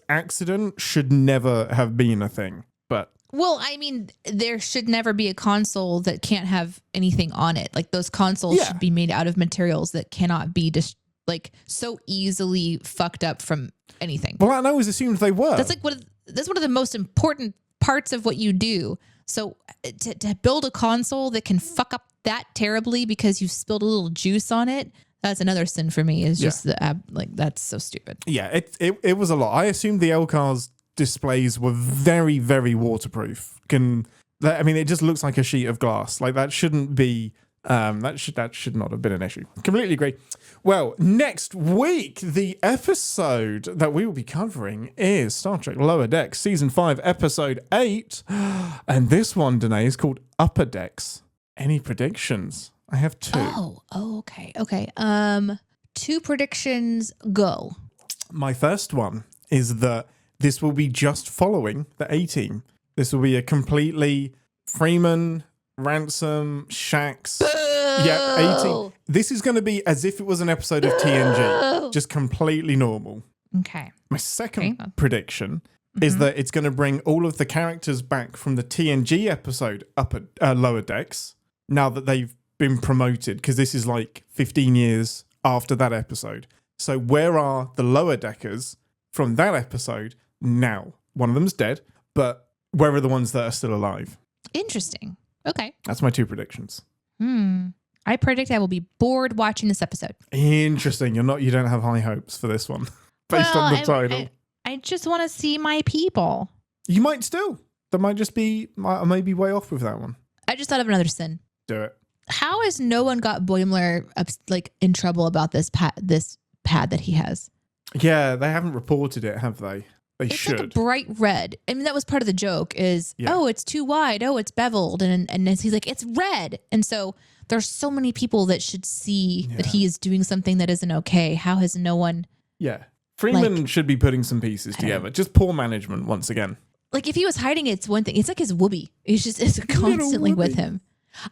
accident should never have been a thing. But well, I mean, there should never be a console that can't have anything on it. Like those consoles should be made out of materials that cannot be just like so easily fucked up from anything. Well, I always assumed they were. That's like that's one of the most important parts of what you do. So to build a console that can fuck up that terribly because you spilled a little juice on it, that's another sin for me. Is just that's so stupid. Yeah, it was a lot. I assumed the LCAR's displays were very, very waterproof. It just looks like a sheet of glass. Like that shouldn't be. That should not have been an issue. Completely agree. Well, next week the episode that we will be covering is Star Trek Lower Decks Season 5, Episode 8, and this one, Deneé, is called Upper Decks. Any predictions? I have two. Oh, okay. 2 predictions, go. My first one is that this will be just following the A-Team. This will be a completely Freeman, Ransom, Shax. Yeah, A-Team. This is going to be as if it was an episode of TNG. Just completely normal. Okay. My second prediction is that it's going to bring all of the characters back from the TNG episode Lower Decks now that they've been promoted, because this is like 15 years after that episode. So where are the Lower Deckers from that episode now? One of them's dead, but where are the ones that are still alive? Interesting. Okay. That's my 2 predictions. I predict I will be bored watching this episode. Interesting. You don't have high hopes for this one based on the title. I just want to see my people. You might still. That might just be, I may be way off with that one. I just thought of another sin. Do it. How has no one got Boimler in trouble about this pad that he has? Yeah, they haven't reported it, have they? They should. It's like a bright red. I mean, that was part of the joke is, oh, it's too wide. Oh, it's beveled. And he's like, it's red. And so there's so many people that should see that he is doing something that isn't okay. How has no one? Yeah. Freeman should be putting some pieces together. Just poor management once again. Like if he was hiding it, it's one thing. It's like his whoopee. It's constantly with him.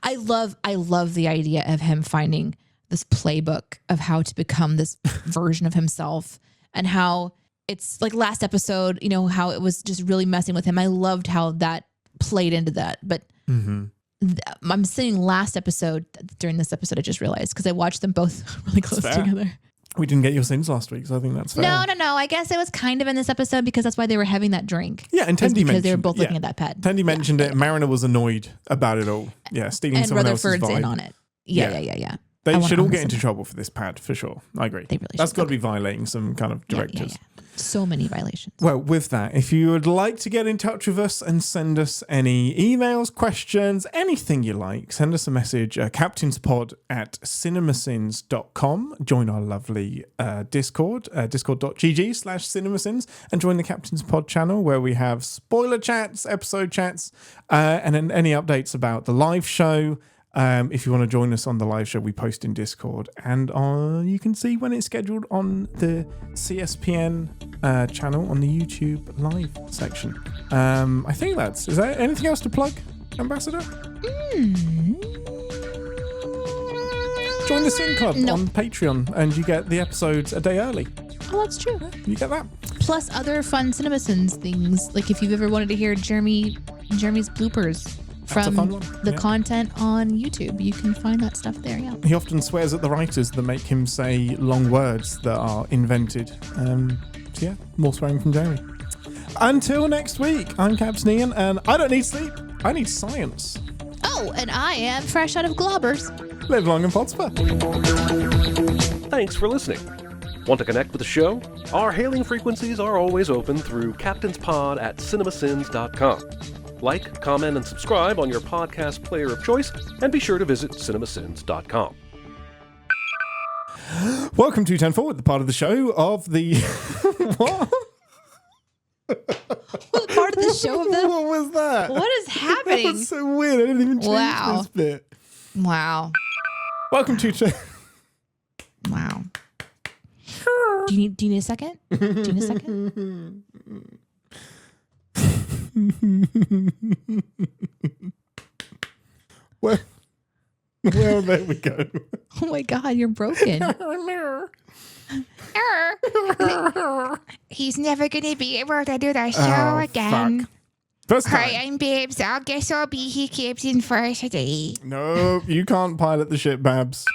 I love the idea of him finding this playbook of how to become this version of himself, and how it's like last episode, how it was just really messing with him. I loved how that played into that. But I'm saying last episode, during this episode, I just realized because I watched them both really close together. We didn't get your sins last week, so I think that's fair. No. I guess it was kind of in this episode because that's why they were having that drink. Yeah, and It was Tendi because they were mentioned- both looking yeah. at that pet. Tendi mentioned it. Mariner was annoyed about it all. Yeah, stealing And someone else's Rutherford's vibe. in on it. Yeah. They I want should all on get this into one. trouble for this pad, for sure. I agree. They really That's should. got to be violating some kind of directives. Yeah. So many violations. Well, with that, if you would like to get in touch with us and send us any emails, questions, anything you like, send us a message, captainspod@cinemasins.com. Join our lovely Discord, discord.gg/cinemasins, and join the Captain's Pod channel where we have spoiler chats, episode chats, and then any updates about the live show. If you want to join us on the live show, we post in Discord, and you can see when it's scheduled on the CSPN channel on the YouTube live section. I think is there anything else to plug, Ambassador? Join the Sinclub on Patreon, and you get the episodes a day early. Oh, that's true. You get that. Plus other fun CinemaSins things. Like if you've ever wanted to hear Jeremy's bloopers That's a from fun one. the Yeah. content on YouTube, you can find that stuff there. Yeah. He often swears at the writers that make him say long words that are invented. So yeah, more swearing from Jeremy. Until next week, I'm Captain Ian, and I don't need sleep. I need science. Oh, and I am fresh out of globbers. Live long and Podsper. Thanks for listening. Want to connect with the show? Our hailing frequencies are always open through captainspod@cinemasins.com. Like, comment, and subscribe on your podcast player of choice, and be sure to visit cinemasins.com. Welcome to 10 Forward, the part of the show of the... What? What part of the show of them? What was that? What is happening? That's so weird. I didn't even change Wow. this bit. Wow. Welcome to... Wow. Do you need a second? Do you need a second? Well, there we go. Oh my God, you're broken. He's never gonna be able to do the show Oh, again. fuck. First Hi, time. I'm Babes. I guess I'll be here captain for today. No, you can't pilot the ship, Babs.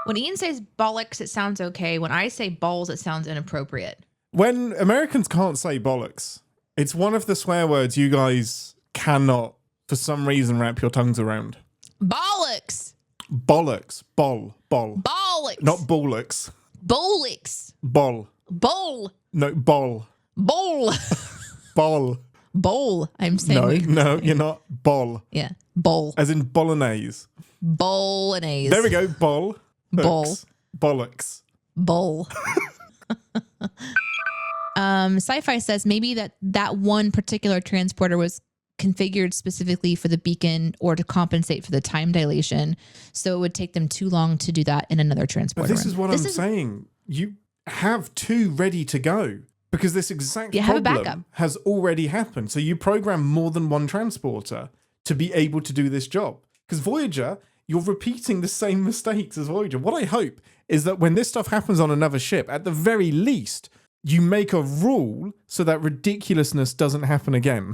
When Ian says bollocks, it sounds okay. When I say balls, it sounds inappropriate. When Americans can't say bollocks, it's one of the swear words you guys cannot, for some reason, wrap your tongues around. Bollocks. Bollocks. Bollocks. Bollocks. Not bollocks. Bollocks. Boll. Bowl. No, boll. Bowl. Boll. Bowl. I'm saying. No, you're not. Boll. Yeah. Bowl. As in bolognese. Bolognese. There we go. Boll. Boll. Hooks. Bollocks. Bowl. Sci-fi says maybe that one particular transporter was configured specifically for the beacon or to compensate for the time dilation, so it would take them too long to do that in another But transporter. this is what I'm saying. You have two ready to go because this exact You have a problem backup. has already happened. So you program more than one transporter to be able to do this job. Because Voyager, you're repeating the same mistakes as Voyager. What I hope is that when this stuff happens on another ship, at the very least, you make a rule so that ridiculousness doesn't happen again.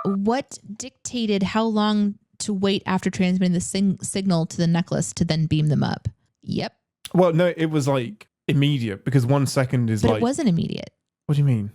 What dictated how long to wait after transmitting the signal to the necklace to then beam them up? Yep. Well, no, it was like immediate because 1 second is But like... it wasn't immediate. What do you mean?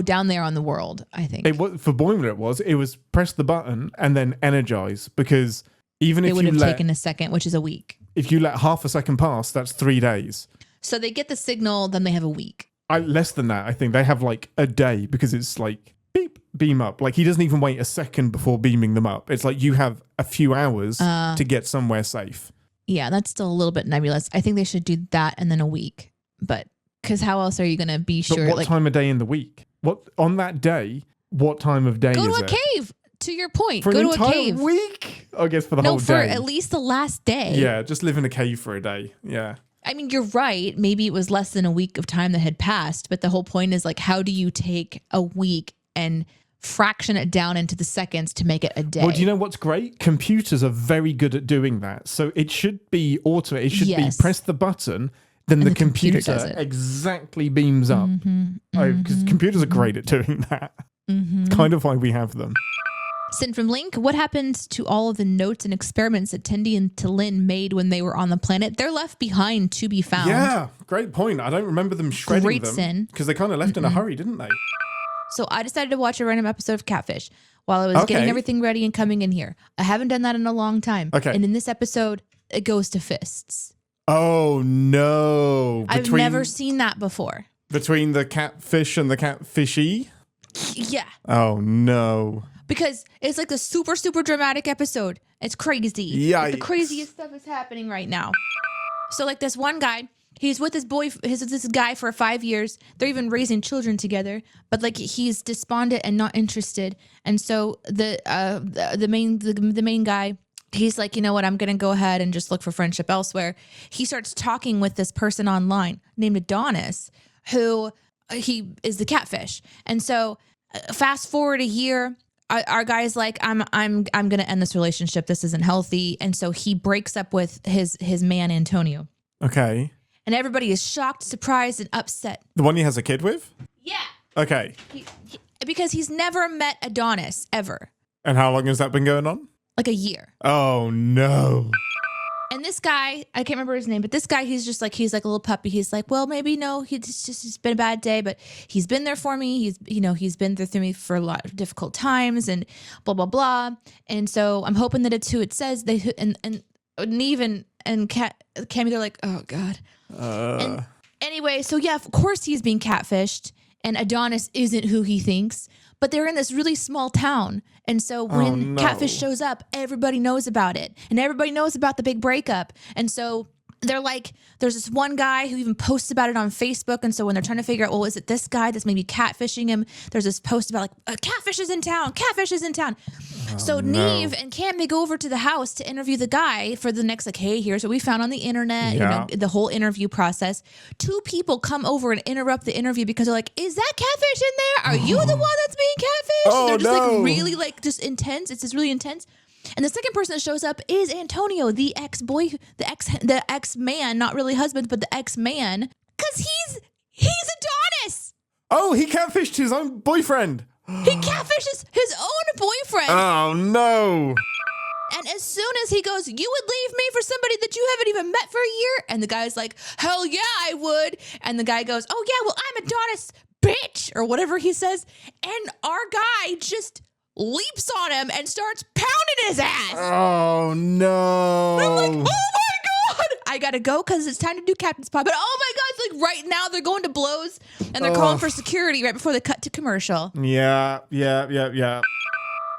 Down there on the world, I think. It was, for Boimler it was press the button and then energize, because even It if would you have let taken a second, which is a week. if you let half a second pass, that's 3 days. So they get the signal, then they have a week. Less than that, I think. They have like a day because it's like beep, beam up. Like he doesn't even wait a second before beaming them up. It's like you have a few hours to get somewhere safe. Yeah, that's still a little bit nebulous. I think they should do that and then a week. But because how else are you going to be But sure? what Like, time of day in the week? What on that day? What time of day go is to a it? cave. To your point, For go an to a entire cave. week? I guess for the No, whole for day. at least the last day. Yeah, just live in a cave for a day. Yeah. I mean, you're right. Maybe it was less than a week of time that had passed, but the whole point is like, how do you take a week and fraction it down into the seconds to make it a day? Well, do you know what's great? Computers are very good at doing that. So it should be automated. It should Yes. be press the button, then And the the computer computer does it. exactly beams up. Because computers are great at doing that. It's kind of why we have them. Sin from Link, what happened to all of the notes and experiments that Tendi and Talin made when they were on the planet? They're left behind to be found. Yeah, great point. I don't remember them shredding Great them. sin. Because they kind of left in a hurry, didn't they? So I decided to watch a random episode of Catfish while I was getting everything ready and coming in here. I haven't done that in a long time. Okay. And in this episode, it goes to fists. Oh, no. I've never seen that before. Between the catfish and the catfishy? Yeah. Oh, no. Because it's like a super, super dramatic episode. It's crazy. Yikes. The craziest stuff is happening right now. So like this one guy, he's with this guy for 5 years. They're even raising children together, but like he's despondent and not interested. And so the main guy, he's like, you know what? I'm going to go ahead and just look for friendship elsewhere. He starts talking with this person online named Adonis, who he is the catfish. And so fast forward a year, our guy's like, I'm gonna end this relationship. This isn't healthy. And so he breaks up with his man Antonio. Okay. And everybody is shocked, surprised, and upset. The one he has a kid with? Yeah. Okay. Because he's never met Adonis ever. And how long has that been going on? Like a year. Oh, no. And this guy, I can't remember his name, but this guy, he's like a little puppy. He's like, well, maybe no, it's been a bad day, but he's been there for me. He's been there through me for a lot of difficult times and blah, blah, blah. And so I'm hoping that it's who it says. And Neve and Cammy, they're like, oh God. And anyway, so yeah, of course he's being catfished and Adonis isn't who he thinks, but they're in this really small town. And so when Catfish shows up, everybody knows about it. And everybody knows about the big breakup. And so they're like, there's this one guy who even posts about it on Facebook. And so when they're trying to figure out, well, is it this guy that's maybe catfishing him? There's this post about like, catfish is in town. Catfish is in town. So Neve and Cam, they go over to the house to interview the guy for the next, like, hey, here's what we found on the internet. Yeah. You know, the whole interview process. Two people come over and interrupt the interview because they're like, is that catfish in there? Are you the one that's being catfished? Oh, they're just no. like really like just intense. It's just really intense. And the second person that shows up is Antonio, the ex-man, not really husband, but the ex-man, because he's Adonis. Oh, he catfished his own boyfriend. He catfishes his own boyfriend. Oh, no. And as soon as he goes, you would leave me for somebody that you haven't even met for a year? And the guy's like, hell yeah, I would. And the guy goes, oh yeah, well, I'm Adonis, bitch, or whatever he says. And our guy just leaps on him and starts pounding his ass. Oh, no. I'm like, oh my God. I gotta go because it's time to do Captain's Pod. But oh my God, it's like right now they're going to blows and they're calling for security right before they cut to commercial. Yeah.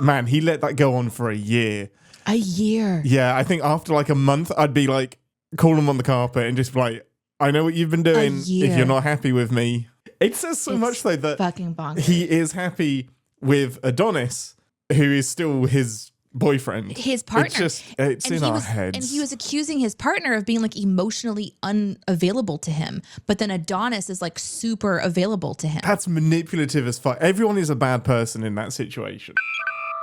Man, he let that go on for a year. A year. Yeah, I think after like a month, I'd be like, call him on the carpet and just be like, I know what you've been doing. year. If you're not happy with me. It says so much though that fucking bonkers. he is happy with Adonis, who is still his boyfriend. His partner. It's in our heads. And he was accusing his partner of being like emotionally unavailable to him. But then Adonis is like super available to him. That's manipulative as fuck. Everyone is a bad person in that situation.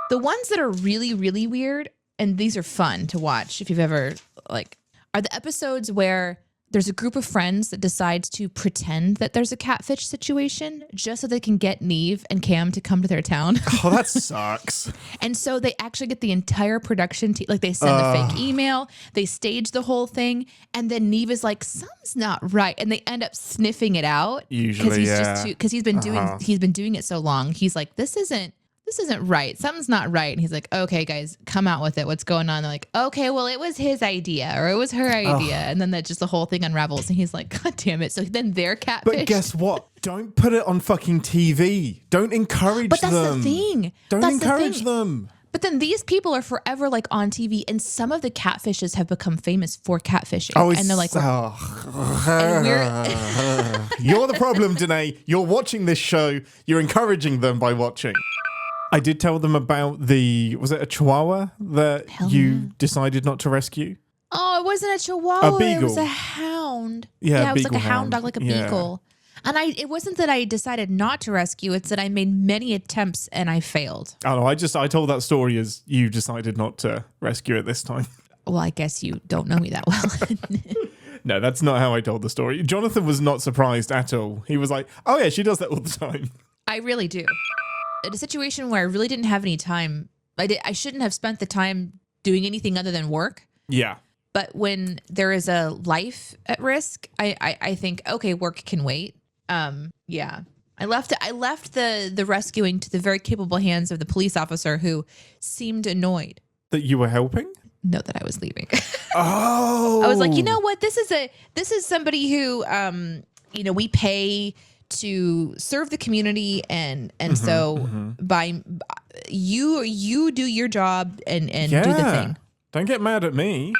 The ones that are really, really weird, and these are fun to watch if you've ever are the episodes where there's a group of friends that decides to pretend that there's a catfish situation just so they can get Neve and Cam to come to their town. Oh, that sucks. And so they actually get the entire production team, like they send a fake email, they stage the whole thing, and then Neve is like, something's not right. And they end up sniffing it out. Usually, because he's been doing it so long. He's like, this isn't right. Something's not right. And he's like, okay, guys, come out with it. What's going on? They're like, okay, well, it was his idea or it was her idea. And then that just the whole thing unravels. And he's like, God damn it. So then they're catfished. But guess what? Don't put it on fucking TV. Don't encourage them. But that's the thing. Don't encourage them. But then these people are forever like on TV, and some of the catfishes have become famous for catfishing. Oh, and they're like, you're the problem, Deneé. You're watching this show. You're encouraging them by watching. I did tell them about was it a Chihuahua that you decided not to rescue? oh, it wasn't a Chihuahua. A beagle. It was a hound. Yeah, it was like a beagle hound dog, like a beagle. And it wasn't that I decided not to rescue. It's that I made many attempts and I failed. Oh no, I told that story as you decided not to rescue it this time. Well, I guess you don't know me that well. No, that's not how I told the story. Jonathan was not surprised at all. He was like, oh yeah, she does that all the time. I really do. In a situation where I really didn't have any time I shouldn't have spent the time doing anything other than work. Yeah. But when there is a life at risk, I think, okay, work can wait. Yeah. I left the rescuing to the very capable hands of the police officer who seemed annoyed That you were helping? know that I was leaving. Oh. I was like, you know what? This is somebody who we pay to serve the community and so by you do your job and do the thing. Don't get mad at me.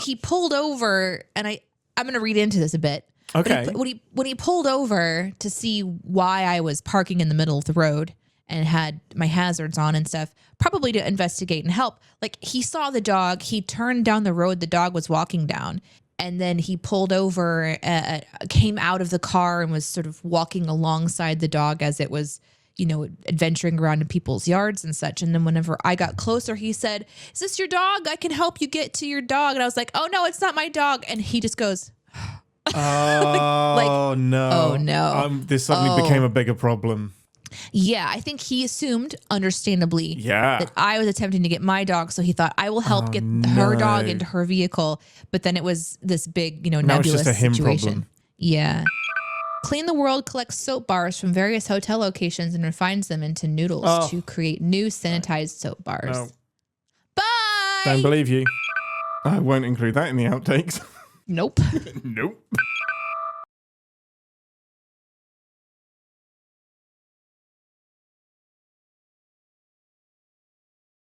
He pulled over and I'm going to read into this a bit. Okay. When he pulled over to see why I was parking in the middle of the road and had my hazards on and stuff, probably to investigate and help. Like, he saw the dog, he turned down the road the dog was walking down, and then he pulled over, came out of the car and was sort of walking alongside the dog as it was, adventuring around in people's yards and such. And then whenever I got closer, he said, "Is this your dog? I can help you get to your dog." And I was like, "Oh no, it's not my dog." And he just goes, Oh no. Oh no. This suddenly became a bigger problem. Yeah, I think he assumed, understandably, Yeah. that I was attempting to get my dog. So he thought, I will help get her dog into her vehicle. But then it was this big, Now it's nebulous just a him situation. problem. Yeah. Clean the World collects soap bars from various hotel locations and refines them into noodles to create new sanitized soap bars. No. Bye. Don't believe you. I won't include that in the outtakes. Nope. Nope.